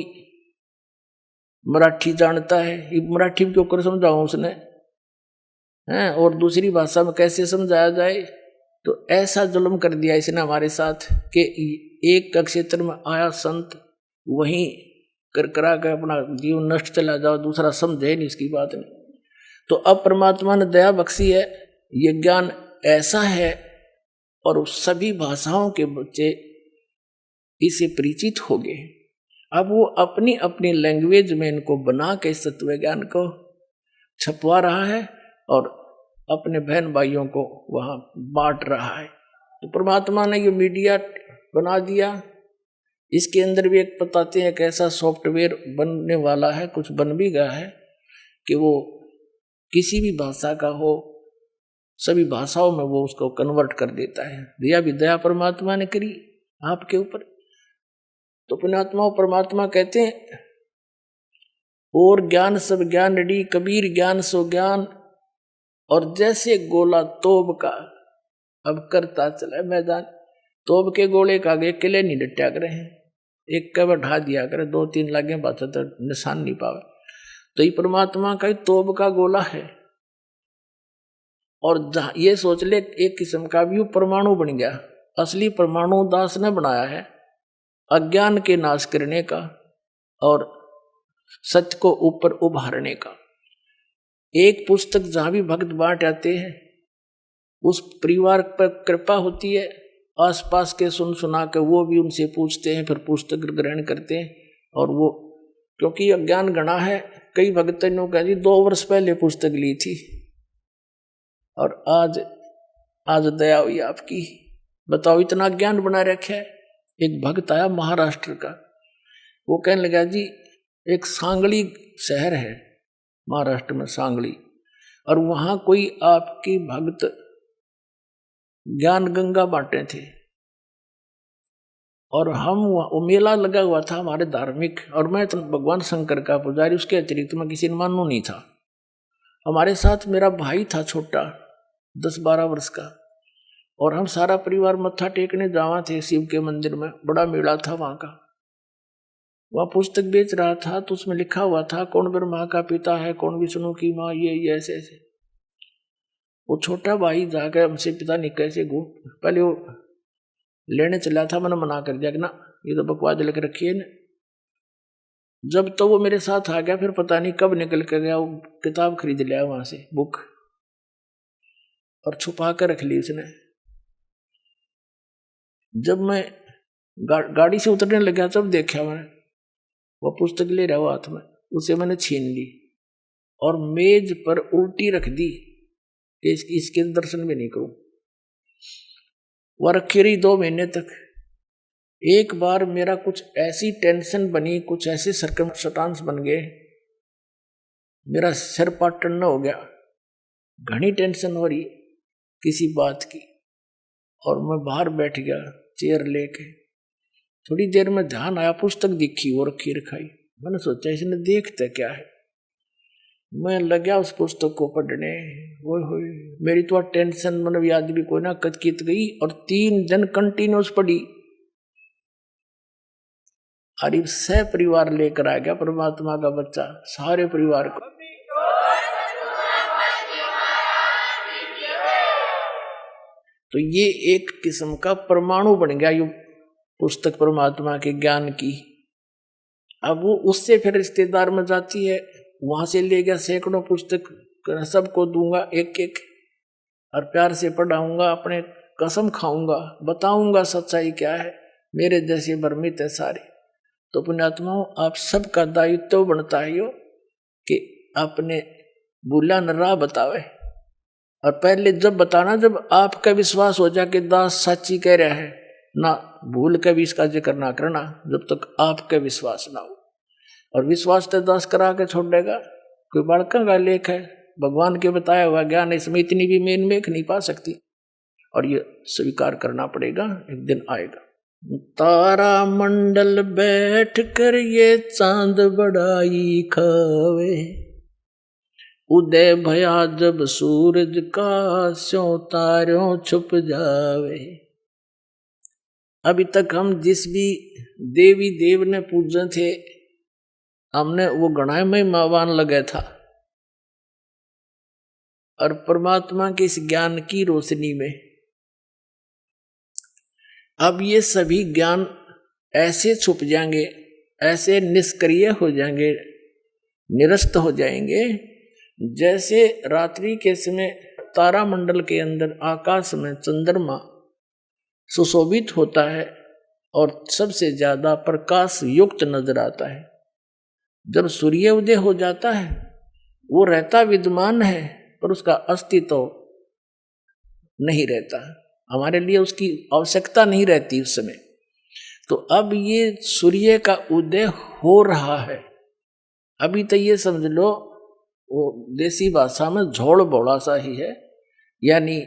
मराठी जानता है, मराठी क्यों कर समझाऊं उसने हैं, और दूसरी भाषा में कैसे समझाया जाए। तो ऐसा जुल्म कर दिया इसने हमारे साथ कि एक क्षेत्र में आया संत, वहीं कर करा के अपना जीवन नष्ट चला जाओ, दूसरा समझे नहीं इसकी बात नहीं। तो अब परमात्मा ने दया बख्शी है, ये ज्ञान ऐसा है, और सभी भाषाओं के बच्चे इसे परिचित हो गए। अब वो अपनी अपनी लैंग्वेज में इनको बना के तत्व ज्ञान को छपवा रहा है, और अपने बहन भाइयों को वहां बांट रहा है। तो परमात्मा ने ये मीडिया बना दिया। इसके अंदर भी एक बताते हैं कि ऐसा सॉफ्टवेयर बनने वाला है, कुछ बन भी गया है, कि वो किसी भी भाषा का हो, सभी भाषाओं में वो उसको कन्वर्ट कर देता है। दिया भी दया परमात्मा ने करी आपके ऊपर। तो पुण्यात्मा परमात्मा कहते हैं, और ज्ञान सब ज्ञानड़ी, कबीर ज्ञान सो ज्ञान, और जैसे गोला तोब का अब करता चला मैदान। तोब के गोले का आगे किले नहीं डटा करे हैं, एक का बढ़ा दिया करे, 2-3 लागे बात तो निशान नहीं पावे। तो ये परमात्मा का ही तोब का गोला है। और ये सोच ले, एक किस्म का भी परमाणु बन गया। असली परमाणु दास ने बनाया है, अज्ञान के नाश करने का और सत्य को ऊपर उभारने का। एक पुस्तक जहां भी भक्त बांट आते हैं, उस परिवार पर कृपा होती है, आसपास के सुन सुना के वो भी उनसे पूछते हैं, फिर पुस्तक ग्रहण करते हैं। और वो क्योंकि अज्ञान गणा है, कई भक्त ने कहा जी 2 वर्ष पहले पुस्तक ली थी और आज दया हुई आपकी, बताओ इतना ज्ञान बना रखा है। एक भक्त आया महाराष्ट्र का, वो कहने लगा जी एक सांगली शहर है महाराष्ट्र में, सांगली, और वहां कोई आपकी भक्त ज्ञान गंगा बांटे थे, और हम वो मेला लगा हुआ था हमारे धार्मिक, और मैं तो भगवान शंकर का पुजारी, उसके अतिरिक्त मैं किसी ने मानू नहीं था। हमारे साथ मेरा भाई था छोटा 10-12 वर्ष का, और हम सारा परिवार मत्था टेकने जावा थे शिव के मंदिर में, बड़ा मेला था वहां का। वह पुस्तक बेच रहा था, तो उसमें लिखा हुआ था कौन ब्रह्मा का पिता है, कौन विष्णु की माँ, ये ऐसे ऐसे। वो छोटा भाई जाकर हमसे पिता नहीं कैसे घूम, पहले वो लेने चला था, मैंने मना कर दिया कि ना ये तो बकवास लिख रखी है ना। जब तो वो मेरे साथ आ गया, फिर पता नहीं कब निकल कर गया, वो किताब खरीद लिया वहां से, बुक, और छुपा कर रख ली उसने। जब मैं गाड़ी से उतरने लगा तब देखा मैंने वो पुस्तक ले रहा हाथ में, उसे मैंने छीन ली और मेज पर उल्टी रख दी, इसके दर्शन भी नहीं करूं। वह रखी रही 2 महीने तक। एक बार मेरा कुछ ऐसी टेंशन बनी, कुछ ऐसे सर्कमस्टांस बन गए, मेरा सिर पाटन हो गया, घनी टेंशन हो रही किसी बात की, और मैं बाहर बैठ गया चेयर लेके। थोड़ी देर में ध्यान आया, पुस्तक दिखी और खीर खाई। मैंने सोचा इसने देखते क्या है। मैं लगा उस पुस्तक को पढ़ने। वो मेरी तो टेंशन मतलब याद भी कोई ना कचकित गई, और 3 दिन कंटिन्यूस पढ़ी। और सह परिवार लेकर आ गया परमात्मा का बच्चा, सारे परिवार को। तो ये एक किस्म का परमाणु बन गया ये पुस्तक परमात्मा के ज्ञान की। अब वो उससे फिर रिश्तेदार में जाती है, वहां से ले गया सैकड़ों पुस्तक, सबको दूंगा एक एक, और प्यार से पढ़ाऊंगा, अपने कसम खाऊंगा, बताऊंगा सच्चाई क्या है। मेरे जैसे भ्रमित है सारे। तो पुण्यात्माओं, आप सबका दायित्व बनता है यो कि अपने भूला न राह बतावे। और पहले जब बताना, जब आपका विश्वास हो जाए कि दास सच्ची कह रहा है, ना भूल के भी इसका जिक्र ना करना जब तक आपका विश्वास ना हो। और विश्वास तो दास करा के छोड़ देगा। कोई बड़का का लेख है, भगवान के बताया हुआ ज्ञान, इसमें इतनी भी मेन मेख नहीं पा सकती। और ये स्वीकार करना पड़ेगा, एक दिन आएगा। तारा मंडल बैठ कर ये चांद बड़ाई खावे, उदय भया जब सूरज का स्यों तारों छुप जावे। अभी तक हम जिस भी देवी देव ने पूजे थे, हमने वो गणाय में मावान लगे था। और परमात्मा के इस ज्ञान की रोशनी में अब ये सभी ज्ञान ऐसे छुप जाएंगे, ऐसे निष्क्रिय हो जाएंगे, निरस्त हो जाएंगे, जैसे रात्रि के समय तारामंडल के अंदर आकाश में चंद्रमा सुशोभित होता है और सबसे ज्यादा प्रकाश युक्त नजर आता है। जब सूर्य उदय हो जाता है, वो रहता विद्यमान है पर उसका अस्तित्व नहीं रहता, हमारे लिए उसकी आवश्यकता नहीं रहती उस समय। तो अब ये सूर्य का उदय हो रहा है। अभी तो ये समझ लो वो देसी भाषा में झोड़ बोड़ा सा ही है, यानी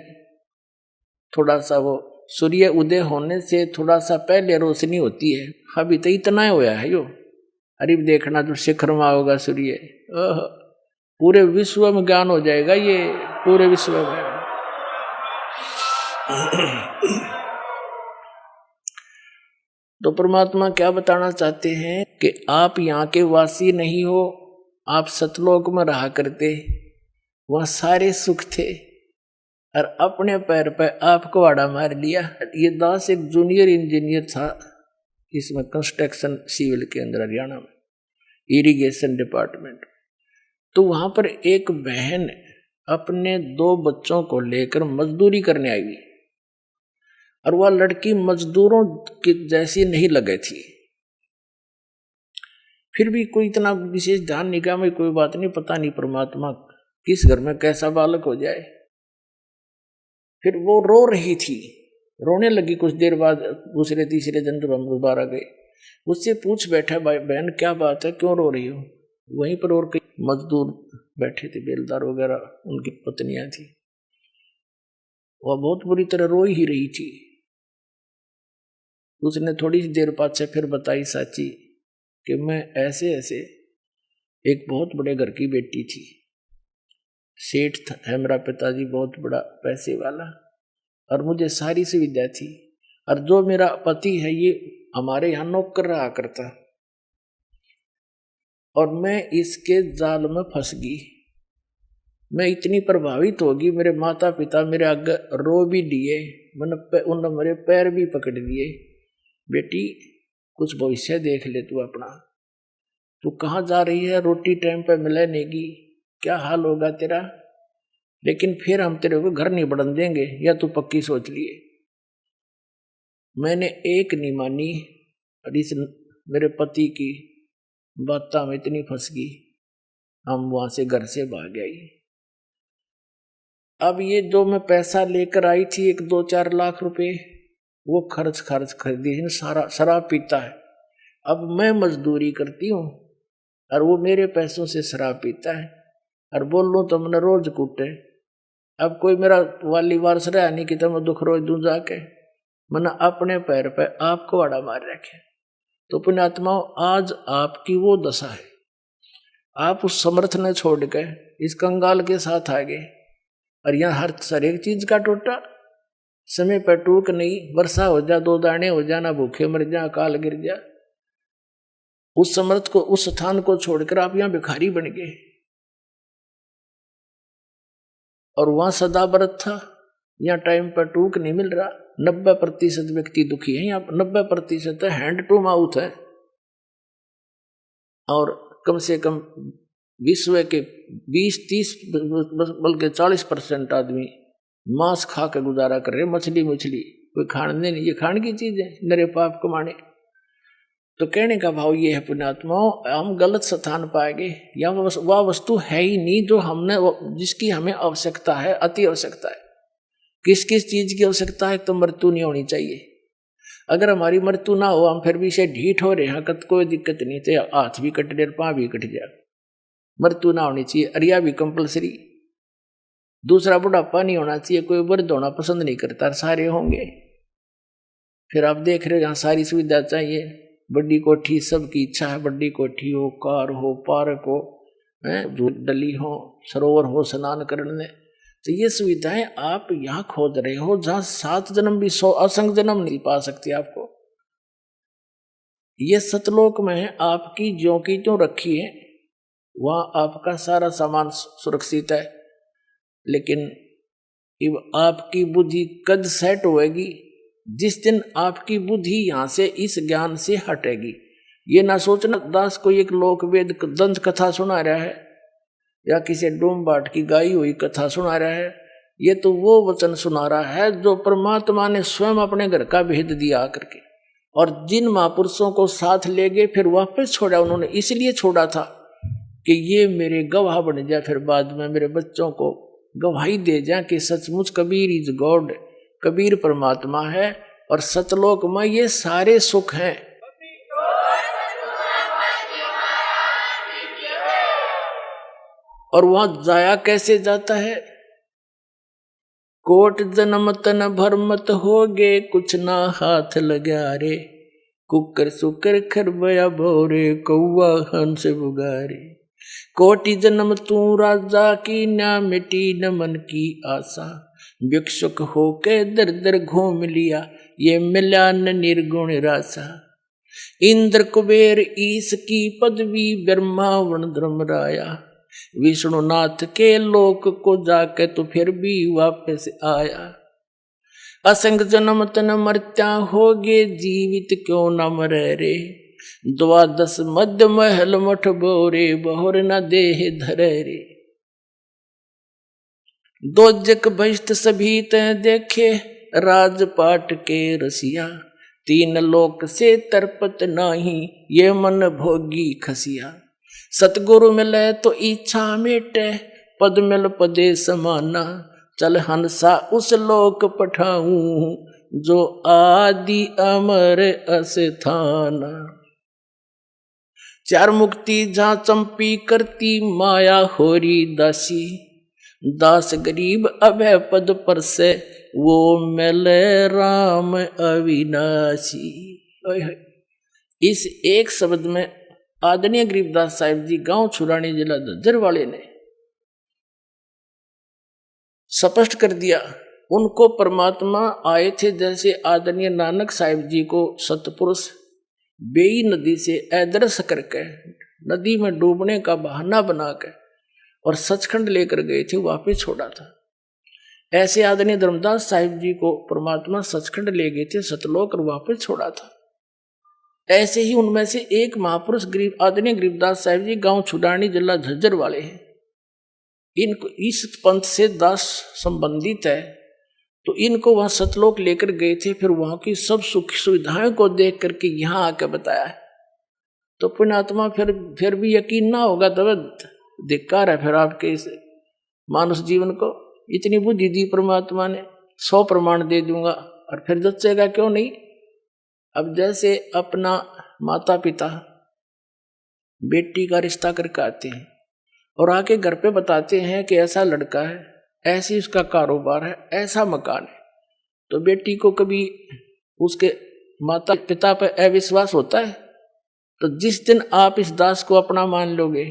थोड़ा सा वो सूर्य उदय होने से थोड़ा सा पहले रोशनी होती है। अभी तो इतना होया है यो। अरे देखना जो शिखर में होगा सूर्य, पूरे विश्व में ज्ञान हो जाएगा ये, पूरे विश्व में। तो परमात्मा क्या बताना चाहते हैं कि आप यहाँ के वासी नहीं हो, आप सतलोक में रहा करते, वहाँ सारे सुख थे, और अपने पैर पर आपको आड़ा मार लिया। ये दास एक जूनियर इंजीनियर था इसमें, कंस्ट्रक्शन सिविल के अंदर, हरियाणा में इरिगेशन डिपार्टमेंट। तो वहां पर एक बहन अपने 2 बच्चों को लेकर मजदूरी करने आई हुई, और वह लड़की मजदूरों की जैसी नहीं लगे थी। फिर भी कोई इतना विशेष ध्यान निगाह में, कोई बात नहीं, पता नहीं परमात्मा किस घर में कैसा बालक हो जाए। फिर वो रो रही थी, रोने लगी। कुछ देर बाद दूसरे तीसरे दिन जब हम दोबारा गए, उससे पूछ बैठा, बहन क्या बात है, क्यों रो रही हो? वहीं पर और कई मजदूर बैठे थे, बेलदार वगैरह, उनकी पत्नियां थी। वह बहुत बुरी तरह रो ही रही थी। उसने थोड़ी सी देर बाद से फिर बताई साची कि मैं ऐसे ऐसे एक बहुत बड़े घर की बेटी थी, सेठ है मेरा पिताजी, बहुत बड़ा पैसे वाला, और मुझे सारी सुविधा थी, और जो मेरा पति है ये हमारे यहाँ नौकर रहा करता, और मैं इसके जाल में फंस गई। मैं इतनी प्रभावित होगी, मेरे माता पिता मेरे आगे रो भी दिए, उन्होंने मेरे पैर भी पकड़ लिए, बेटी कुछ भविष्य देख ले तू अपना, तू कहाँ जा रही है, रोटी टाइम पे मिले नेगी, क्या हाल होगा तेरा, लेकिन फिर हम तेरे को घर नहीं बढ़न देंगे, या तू पक्की सोच लिए। मैंने एक नहीं मानी, और इस मेरे पति की बात में इतनी फंस गई, हम वहां से घर से भाग गए। अब ये जो मैं पैसा लेकर आई थी, 1-2-4 लाख रुपए, वो खर्च खरीदी, सारा शराब पीता है। अब मैं मजदूरी करती हूँ और वो मेरे पैसों से शराब पीता है, और बोल लो तो मैंने रोज कूटे। अब कोई मेरा वाली वारस रहा नहीं कि तुम दुख रोज दूं जाके, मना अपने पैर पे आपको आड़ा मार रखे। तो पुण्यात्माओं, आज आपकी वो दशा है, आप उस समर्थ ने छोड़ के इस कंगाल के साथ आ गए, और यहाँ हर एक चीज का टोटा, समय पर टूक नहीं, वर्षा हो जा, 2 दाने हो जा, ना भूखे मर जा, अकाल गिर जा। उस समर्थ को, उस स्थान को छोड़कर आप यहाँ भिखारी बन गए। और वहां सदा व्रत था, यहाँ टाइम पर टूक नहीं मिल रहा। 90% व्यक्ति दुखी है, यहाँ 90% हैंड टू माउथ है। और कम से कम विश्व के 20-30 बल्कि 40% आदमी मांस खा कर गुजारा कर रहे, मछली कोई खाने नहीं, ये खाने की चीज है, नरे पाप कमाने। तो कहने का भाव ये है पुण्यात्माओं, हम गलत स्थान पाएंगे, या वह वस्तु है ही नहीं जो हमने, जिसकी हमें आवश्यकता है, अति आवश्यकता है। किस किस चीज की आवश्यकता है? तो मृत्यु नहीं होनी चाहिए। अगर हमारी मृत्यु ना हो, हम फिर भी से ढीठ हो रहे हैं, कोई दिक्कत नहीं, तो हाथ भी कट जाए, पाँव भी कट जाए, मृत्यु ना होनी चाहिए। अरिया भी कंपलसरी। दूसरा, बुढ़ापा नहीं होना चाहिए, कोई वृद्ध होना पसंद नहीं करता, सारे होंगे। फिर आप देख रहे हो, यहाँ सारी सुविधा चाहिए, बड़ी कोठी, सबकी इच्छा है बड़ी कोठी हो, कार हो, पार्क हो, डली हो, सरोवर हो स्नान करने। तो ये सुविधाएं आप यहाँ खोज रहे हो, जहाँ 7 जन्म भी 100 असंख्य जन्म नहीं पा सकती आपको। ये सतलोक में आपकी ज्यों की त्यों रखी है, वहाँ आपका सारा सामान सुरक्षित है। लेकिन आपकी बुद्धि कद सेट होएगी जिस दिन आपकी बुद्धि यहाँ से इस ज्ञान से हटेगी। ये ना सोचना दास कोई एक लोक वेद दंत कथा सुना रहा है, या किसी डोम बाट की गाई हुई कथा सुना रहा है। ये तो वो वचन सुना रहा है जो परमात्मा ने स्वयं अपने घर का भेद दिया आकर के, और जिन महापुरुषों को साथ ले गए फिर वापस छोड़ा। उन्होंने इसलिए छोड़ा था कि ये मेरे गवाह बन जाए, फिर बाद में मेरे बच्चों को गवाही दे जाए कि सचमुच कबीर इज गॉड, कबीर परमात्मा है, और सतलोक में ये सारे सुख हैं। और वहां जाया कैसे जाता है? कोट जन्म तन भरमत होगे, कुछ ना हाथ लगा रे, कुकर सुकर खरबया भोरे, कौआ हंस बुगारे। कोटि जन्म तू राजा की, ना मिटी न मन की आशा, भिक्षुक होके दर दर घूम लिया, ये मिला न निर्गुण रासा। इंद्र कुबेर ईश की पदवी, ब्रह्मा वन धर्मराया, विष्णुनाथ के लोक को जाके तो फिर भी वापस आया। असंग जन्म तन मर्त्या होगे, जीवित क्यों न मरे रे, 12 मध्य महल मठ बोरे, बहुर न देह धरे रे। दोजक बहिष्ठ सभी तय देखे, राजपाट के रसिया, 3 लोक से तरपत नाही, ये मन भोगी खसिया। सतगुरु मिले तो इच्छा मेटे, पद मिल पदे समाना, चल हंसा उस लोक पठाऊं, जो आदि अमर अस्थाना। 4 मुक्ति जहाँ चंपी करती, माया होरी दासी, दास गरीब अभय पद पर से, वो मिले राम अविनाशी। इस एक शब्द में आदरणीय गरीबदास साहिब जी, गांव छुरानी, जिला झज्जर वाले ने स्पष्ट कर दिया। उनको परमात्मा आए थे, जैसे आदरणीय नानक साहिब जी को सतपुरुष बेई नदी से अदृश्य करके नदी में डूबने का बहाना बनाकर और सचखंड लेकर गए थे, वापस छोड़ा था। ऐसे आदरणीय धर्मदास साहिब जी को परमात्मा सचखंड ले गए थे सतलोक, और वापस छोड़ा था। ऐसे ही उनमें से एक महापुरुष आदरणीय गरीबदास साहिब जी, गांव छुडानी, जिला झज्जर वाले हैं। इनको इस पंथ से दास संबंधित है, तो इनको वहां सतलोक लेकर गए थे। फिर वहां की सब सुख सुविधाएं को देख करके यहाँ आके बताया है। तो पुण्यात्मा फिर भी यकीन ना होगा तो धिक्कार है फिर आपके इस मानुष जीवन को। इतनी बुद्धि दी परमात्मा ने, 100 प्रमाण दे दूंगा, और फिर जचेगा क्यों नहीं। अब जैसे अपना माता पिता बेटी का रिश्ता करके आते हैं और आके घर पे बताते हैं कि ऐसा लड़का है, ऐसी उसका कारोबार है, ऐसा मकान है। तो बेटी को कभी उसके माता पिता पर अविश्वास होता है? तो जिस दिन आप इस दास को अपना मान लोगे,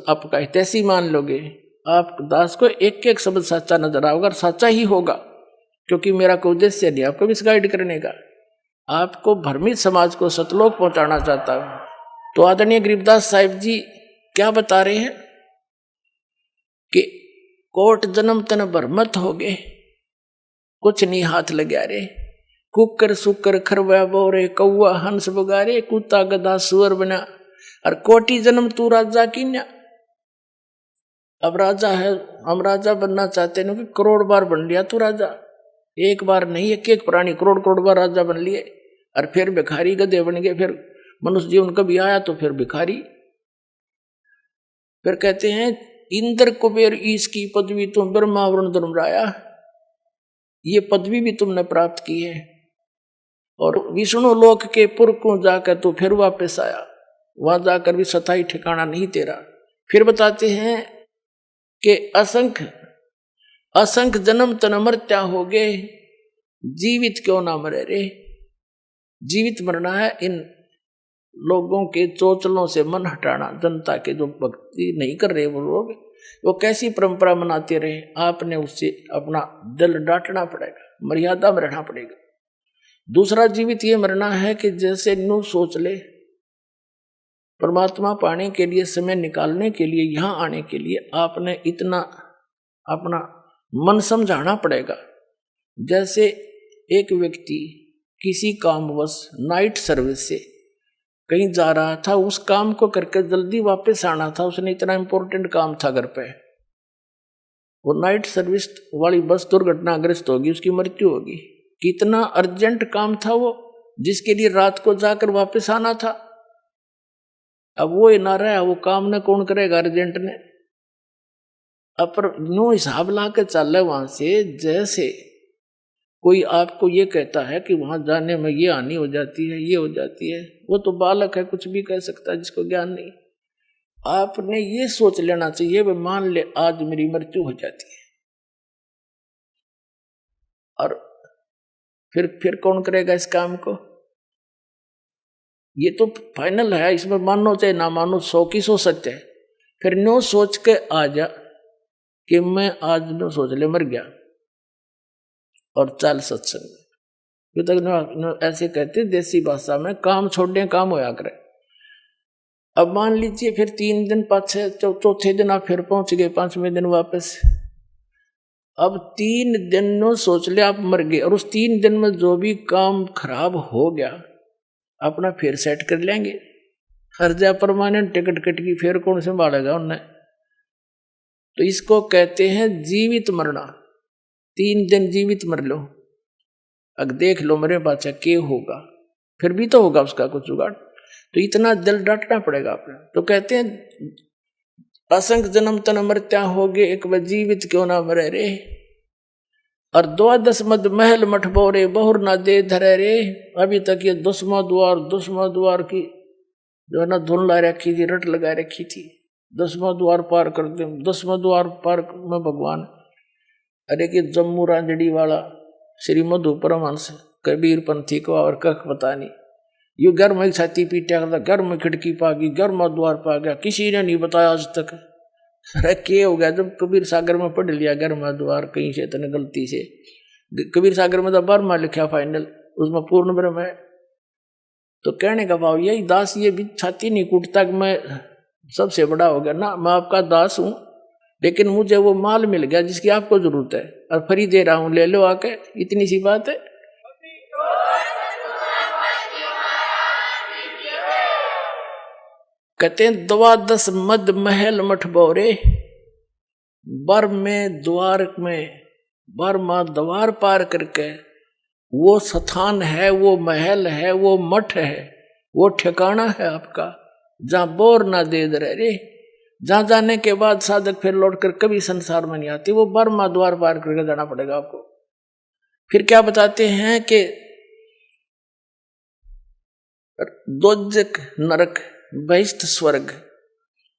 आपका हितैषी मान लोगे, आप दास को एक एक शब्द सच्चा नजर आओगे और सच्चा ही होगा, क्योंकि मेरा कोई उद्देश्य नहीं आपको मिसगाइड करने का, आपको भ्रमित समाज को सतलोक पहुंचाना चाहता हूं। तो आदरणीय गरीबदास साहिब जी क्या बता रहे हैं कि कोट जन्म तन भ्रमत हो गए, कुछ नहीं हाथ लगा रे, कुकर सुकर खरवा बोरे, कौआ हंस बगारे, कुत्ता गधा सुअर बना, और कोटि जन्म तू राजा की न्या। अब राजा है, हम राजा बनना चाहते हैं कि करोड़ बार बन लिया तू राजा, एक बार नहीं, एक एक प्राणी करोड़ करोड़ बार राजा बन लिए, और फिर भिखारी गधे बन गए, फिर मनुष्य जीवन कभी आया तो फिर भिखारी। फिर कहते हैं इंद्र कुबेर ईश की पदवी तुम ब्रह्मा वरुण धर्मराया, ये पदवी भी तुमने प्राप्त की है, और विष्णु लोक के पुर को जाकर तू फिर वापस आया, वहां जाकर भी सताई ठिकाना नहीं तेरा। फिर बताते हैं कि असंख्य असंख्य जन्म तन मरत्या हो गए, जीवित क्यों ना मरे रे। जीवित मरना है इन लोगों के चोचलों से मन हटाना, जनता के जो भक्ति नहीं कर रहे वो लोग, वो कैसी परंपरा मनाते रहे, आपने उससे अपना दिल डांटना पड़ेगा, मर्यादा में रहना पड़ेगा। दूसरा जीवित ये मरना है कि जैसे न्यू सोच ले, परमात्मा पाने के लिए, समय निकालने के लिए, यहां आने के लिए आपने इतना अपना मन समझाना पड़ेगा। जैसे एक व्यक्ति किसी कामवश नाइट सर्विस से कहीं जा रहा था, उस काम को करके जल्दी वापस आना था, उसने इतना इंपॉर्टेंट काम था घर पे, वो नाइट सर्विस वाली बस दुर्घटनाग्रस्त होगी, उसकी मृत्यु होगी। कितना अर्जेंट काम था वो, जिसके लिए रात को जाकर वापस आना था। अब वो ना रहा, वो काम ने कौन करेगा, अर्जेंट ने। अब पर नो हिसाब ला के चल रहे वहां से, जैसे कोई आपको ये कहता है कि वहां जाने में ये हानि हो जाती है, ये हो जाती है, वो तो बालक है, कुछ भी कह सकता है, जिसको ज्ञान नहीं। आपने ये सोच लेना चाहिए, वे मान ले आज मेरी मृत्यु हो जाती है, और फिर कौन करेगा इस काम को। ये तो फाइनल है, इसमें मानो चाहे ना मानो, 100 की 100 सत्य है। फिर नो सोच के आ जा कि मैं आज नो सोच ले मर गया, और चल सत्संग। ये तक ऐसे कहते देसी भाषा में, काम छोड़ने काम होया करे। अब मान लीजिए फिर 3 दिन पाछे, चौथे दिन आप फिर पहुंच गए, 5वें दिन वापस। अब 3 दिन नो सोच ले आप मर गए, और उस 3 दिन में जो भी काम खराब हो गया अपना फिर सेट कर लेंगे। हर जा परमानेंट टिकट कट की, फिर कौन संभालेगा उन्हें। तो इसको कहते हैं जीवित मरना। 3 दिन जीवित मर लो, अब देख लो मेरे बाचा क्या होगा, फिर भी तो होगा उसका कुछ जुगाड़। तो इतना दिल डांटना पड़ेगा आपने। तो कहते हैं असंख्य जन्म तन मरत्या हो गए, एक बार जीवित क्यों ना मरे रे, और 12 मद महल मठ बोरे, बहुर ना दे धरे रे। अभी तक ये 10वां द्वार की जो है ना धुन ला रखी थी, रट लगा रखी थी, 10वां द्वार पार कर दे, 10वां द्वार पार में भगवान। अरे कि जम्मू रांझड़ी वाला श्री मधु परमहंस कबीर पंथी को और कख पता नहीं, यू घर में छाती पीटा करता, घर में खिड़की पा गई, घर में द्वार पा गया, किसी ने नहीं बताया आज तक। अरे क्या हो गया, जब कबीर सागर में पढ़ लिया घर में द्वार, कहीं से इतने गलती से, कबीर सागर में तो बर्मा लिखा फाइनल, उसमें पूर्ण ब्रह्म है। तो कहने का भाव यही, दास ये भी छाती नहीं कूटता कि मैं सबसे बड़ा हो गया ना, मैं आपका दास हूं, लेकिन मुझे वो माल मिल गया जिसकी आपको जरूरत है, और फ्री दे रहा हूं, ले लो आके, इतनी सी बात है। कहते हैं 12 मद महल मठ बोरे, बर में द्वार में, बर मां द्वार पार करके वो स्थान है, वो महल है, वो मठ है, वो ठिकाना है आपका, जहां बोर ना दे दे रे, जहां जाने के बाद साधक फिर लौटकर कभी संसार में नहीं आती, वो बर मां द्वार पार करके जाना पड़ेगा आपको। फिर क्या बताते हैं कि दोजक नरक बहिष्ठ स्वर्ग,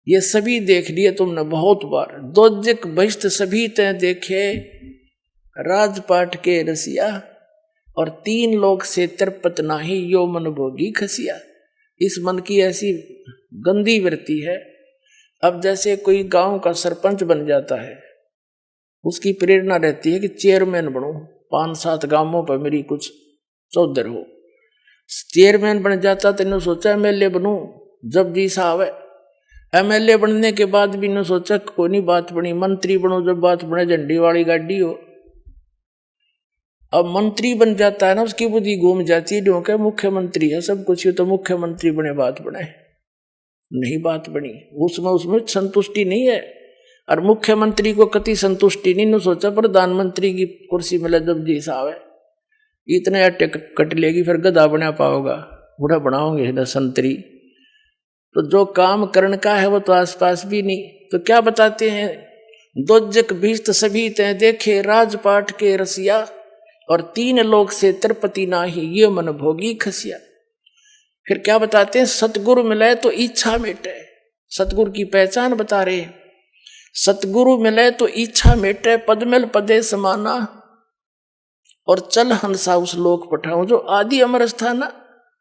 ये सभी देख लिए तुमने बहुत बार। दोजक बहिष्ट सभी तय देखे, राजपाट के रसिया, और 3 लोक से तिरपत नाही, यो मन भोगी खसिया। इस मन की ऐसी गंदी वृत्ति है। अब जैसे कोई गांव का सरपंच बन जाता है, उसकी प्रेरणा रहती है कि चेयरमैन बनूं, 5-7 गांवों पर मेरी कुछ चौधर हो। चेयरमैन बन जाता तो इन्होंने सोचा एमएलए बनूं, जब जी साहब है। एमएलए बनने के बाद भी इन्होंने सोचा कोई नहीं बात बनी, मंत्री बनो, जब बात बने झंडी वाली गाड़ी हो। अब मंत्री बन जाता है ना, उसकी बुद्धि घूम जाती है, क्योंकि मुख्यमंत्री है सब कुछ, तो मुख्यमंत्री बने बात बने, नहीं बात बनी। उसमें संतुष्टि नहीं है। और मुख्यमंत्री को कति संतुष्टि नहीं, ने सोचा प्रधानमंत्री की कुर्सी मिले जब जी साहब है, इतने अट्टे कट लेगी, फिर गधा बना पाओगा, बूढ़ा बनाओगे ना संतरी। तो जो काम करण का है वो तो आसपास भी नहीं। तो क्या बताते हैं, दोजक भीष्ट सभी तय देखे, राजपाट के रसिया, और 3 लोक से तिरपति नाही, ये मन भोगी खसिया। फिर क्या बताते हैं, सतगुरु मिले तो इच्छा मिटे। सतगुरु की पहचान बता रहे, सतगुरु मिले तो इच्छा मिटे, पदमिल पदे समाना, और चल हंसा उस लोक पठाऊं जो आदि अमर स्थाना।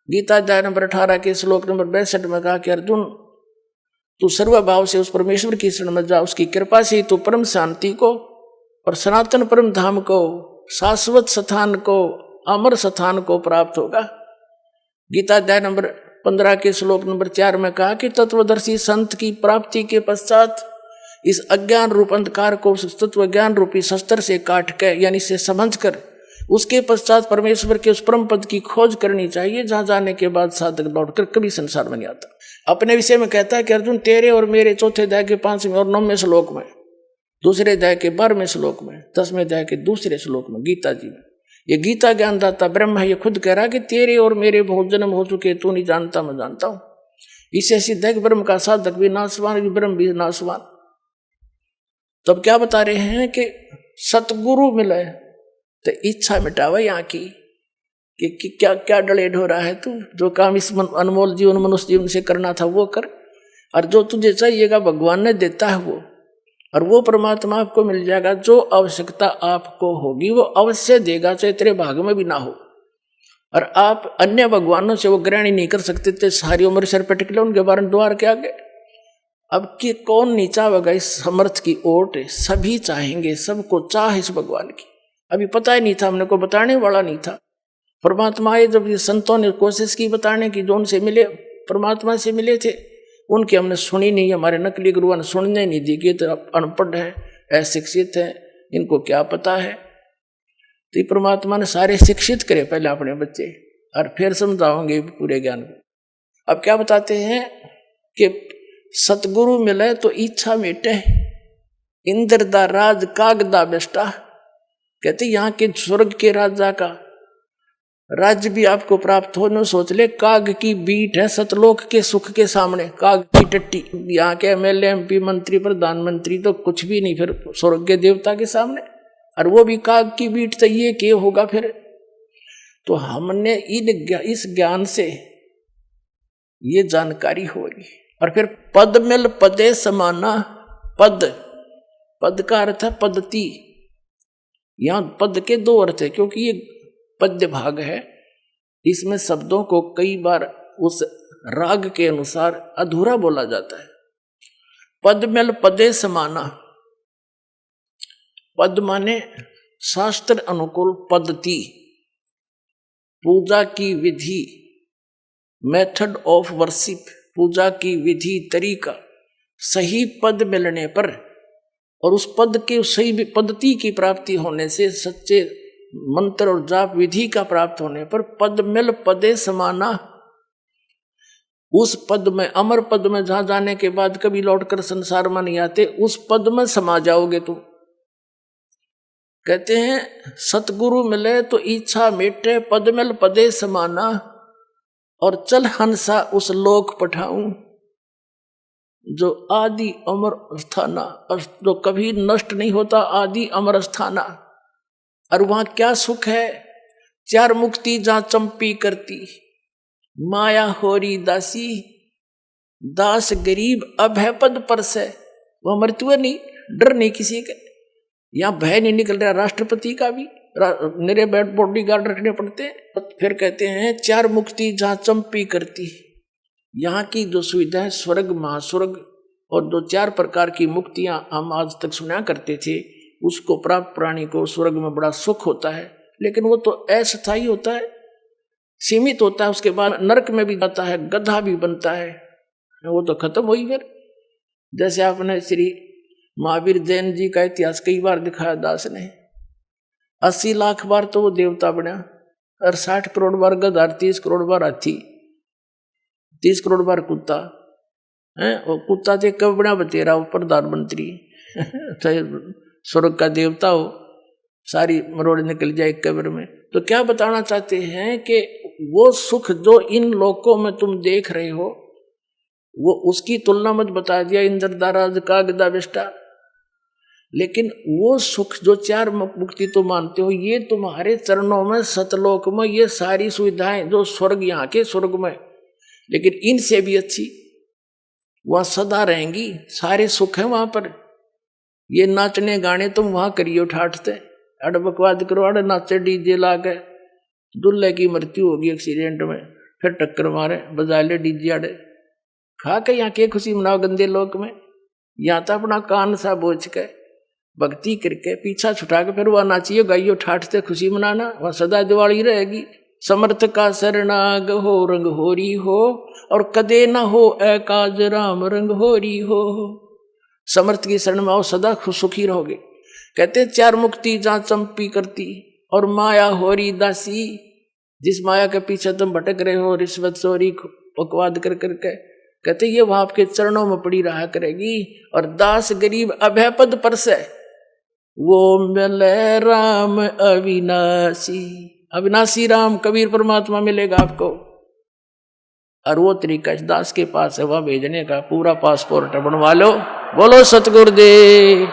गीता अध्याय नंबर 18 के श्लोक नंबर 62 में कहा कि अर्जुन, तू सर्वभाव से उस परमेश्वर की शरण में जा, उसकी कृपा से तू परम शांति को और सनातन परम धाम को, शाश्वत स्थान को, अमर स्थान को प्राप्त होगा। गीता अध्याय नंबर 15 के श्लोक नंबर 4 में कहा कि तत्वदर्शी संत की प्राप्ति के पश्चात इस अज्ञान रूप अंधकार को उस तत्व ज्ञान रूपी शस्त्र से काट के, यानी से समझ कर, उसके पश्चात परमेश्वर के उस परम पद की खोज करनी चाहिए, जहां जाने के बाद साधक लौटकर कभी संसार में नहीं आता। अपने विषय में कहता है कि अर्जुन, तेरे और मेरे चौथे अध्याय के 5वें और 9वें श्लोक में, दूसरे अध्याय के 12वें श्लोक में, 10वें अध्याय के दूसरे श्लोक में, गीता जी में, ये गीता ज्ञानदाता ब्रह्म है, ये खुद कह रहा कि तेरे और मेरे बहुत जन्म हो चुके, तू नहीं जानता, मैं जानता हूं। इससे सिद्ध है कि ब्रह्म का साधक भी नाशवान, भी ब्रह्म भी नाशवान। तब क्या बता रहे हैं कि सतगुरु मिले तो इच्छा मिटावा यहाँ की, कि क्या क्या डलेड हो रहा है, तू जो काम इस अनमोल जीवन मनुष्य जीवन से करना था वो कर, और जो तुझे चाहिएगा भगवान ने देता है वो, और वो परमात्मा आपको मिल जाएगा। जो आवश्यकता आपको होगी वो अवश्य देगा, चाहे तेरे भाग में भी ना हो। और आप अन्य भगवानों से वो ग्रहण ही नहीं कर सकते थे, सारी उम्र सर पे टिकले उनके बारे में द्वार के आगे। अब कि कौन नहीं चाहेगा इस समर्थ की ओट, सभी चाहेंगे, सबको चाह इस भगवान की। अभी पता ही नहीं था, हमने को बताने वाला नहीं था। परमात्मा आए जब ये संतों ने कोशिश की बताने की, जो उनसे मिले, परमात्मा से मिले थे, उनकी हमने सुनी नहीं। हमारे नकली गुरुओं ने सुनने नहीं दी कि तो अनपढ़ है, अशिक्षित है, इनको क्या पता है। तो ये परमात्मा ने सारे शिक्षित करे पहले अपने बच्चे, और फिर समझाओगे पूरे ज्ञान को। अब क्या बताते हैं कि सतगुरु मिले तो इच्छा मिटे, इंद्र दा राज कागदा बेस्टा। कहते यहाँ के स्वर्ग के राजा का राज्य भी आपको प्राप्त हो, न सोच ले काग की बीट है सतलोक के सुख के सामने, काग की टट्टी। यहाँ के एमएलए एमपी मंत्री प्रधानमंत्री तो कुछ भी नहीं फिर स्वर्ग के देवता के सामने, और वो भी काग की बीट चाहिए कि होगा फिर। तो हमने इस ज्ञान से ये जानकारी होगी। और फिर पद मिल पदे समाना, पद का अर्थ है पद्धति। यहां पद के 2 अर्थ है, क्योंकि ये पद्य भाग है, इसमें शब्दों को कई बार उस राग के अनुसार अधूरा बोला जाता है। पद मिल पदे समाना, पद माने शास्त्र अनुकूल पद्धति, पूजा की विधि, मेथड ऑफ वर्शिप, पूजा की विधि तरीका। सही पद मिलने पर और उस पद के सही पद्धति की प्राप्ति होने से, सच्चे मंत्र और जाप विधि का प्राप्त होने पर, पद मिल पदे समाना, उस पद में, अमर पद में, जहां जाने के बाद कभी लौटकर संसार में नहीं आते, उस पद में समा जाओगे तुम। कहते हैं सतगुरु मिले तो इच्छा मिटे, पद मिल पदे समाना, और चल हंसा उस लोक पठाऊं जो आदि अमर स्थाना, जो कभी नष्ट नहीं होता, आदि अमर स्थाना। और वहां क्या सुख है, 4 मुक्ति जहां चंपी करती, माया होरी दासी, दास गरीब अभय पद परस है, वह मृत्यु नहीं, डर नहीं किसी का, यहाँ भय नहीं निकल रहा राष्ट्रपति का भी, मेरे बैठ बॉडी गार्ड रखने पड़ते हैं। फिर कहते हैं चार मुक्ति जहाँ चंपी करती, यहाँ की जो सुविधा है स्वर्ग महास्वर्ग और दो चार प्रकार की मुक्तियां हम आज तक सुना करते थे, उसको प्राप्त प्राणी को स्वर्ग में बड़ा सुख होता है, लेकिन वो तो अस्थायी होता है, सीमित होता है। उसके बाद नरक में भी जाता है, गधा भी बनता है, वो तो खत्म हुई। फिर जैसे आपने श्री महावीर जैन जी का इतिहास कई बार दिखाया दास ने, 80 लाख बार तो वो देवता बना और 60 करोड़ बार गधा, 30 करोड़ बार हाथी, 30 करोड़ बार कुत्ता है। और कुत्ता थे कब बना बतेरा वो प्रधानमंत्री स्वर्ग का देवता हो, सारी मरोड़ निकल जाए कब्र में। तो क्या बताना चाहते हैं कि वो सुख जो इन लोकों में तुम देख रहे हो, वो उसकी तुलना मत बता दिया इंद्रदाराज का गदा बेष्टा, लेकिन वो सुख जो चार मुक्ति तो मानते हो, ये तुम्हारे चरणों में सतलोक में ये सारी सुविधाएं जो स्वर्ग यहाँ के स्वर्ग में, लेकिन इनसे भी अच्छी वहां सदा रहेंगी, सारे सुख है वहां पर। ये नाचने गाने तुम वहां करियो ठाठते, अड़ बकवाद करो, अड़ नाचे डीजे ला के, दुल्हे की मृत्यु होगी एक्सीडेंट में, फिर टक्कर मारे बजा ले डीजे अड़े, खा के यहाँ के खुशी मनाओ गंदे लोक में। यहाँ तो अपना कान सा बोझ के भक्ति करके पीछा छुटा के फिर वह नाचियो गाइयो ठाठते खुशी मनाना, वह सदा दिवाली रहेगी। समर्थ का शरणाग हो रंग होरी हो, और कदे न हो एकाज राम रंग होरी हो। समर्थ की शरण में आओ, सदा सुखी रहोगे। कहते चार मुक्ति जहाँ चंपी करती, और माया होरी दासी, जिस माया के पीछे तुम भटक रहे हो रिश्वत चोरी बकवाद कर करके, कहते ये वहां आपके चरणों में पड़ी रहा करेगी। और दास गरीब अभय पद पर से वो मिले राम अविनाशी, अविनाशी राम कबीर परमात्मा मिलेगा आपको। और वो तरीका इस दास के पास है, वह भेजने का पूरा पासपोर्ट बनवा लो। बोलो सतगुरुदेव।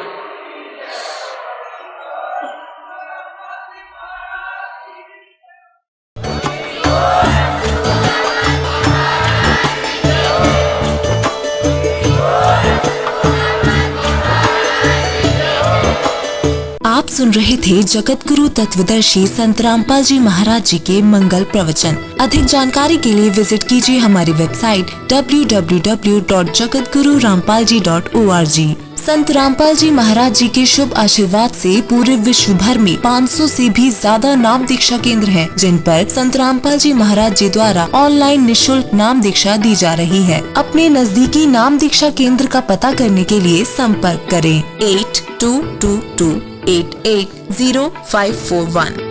आप सुन रहे थे जगत गुरु तत्वदर्शी संत रामपाल जी महाराज जी के मंगल प्रवचन। अधिक जानकारी के लिए विजिट कीजिए हमारी वेबसाइट www.jagatgururampalji.org। संत रामपाल जी महाराज जी के शुभ आशीर्वाद से पूरे विश्व भर में 500 से भी ज्यादा नाम दीक्षा केंद्र हैं, जिन पर संत रामपाल जी महाराज जी द्वारा ऑनलाइन निःशुल्क नाम दीक्षा दी जा रही है। अपने नजदीकी नाम दीक्षा केंद्र का पता करने के लिए संपर्क करें 8222880541।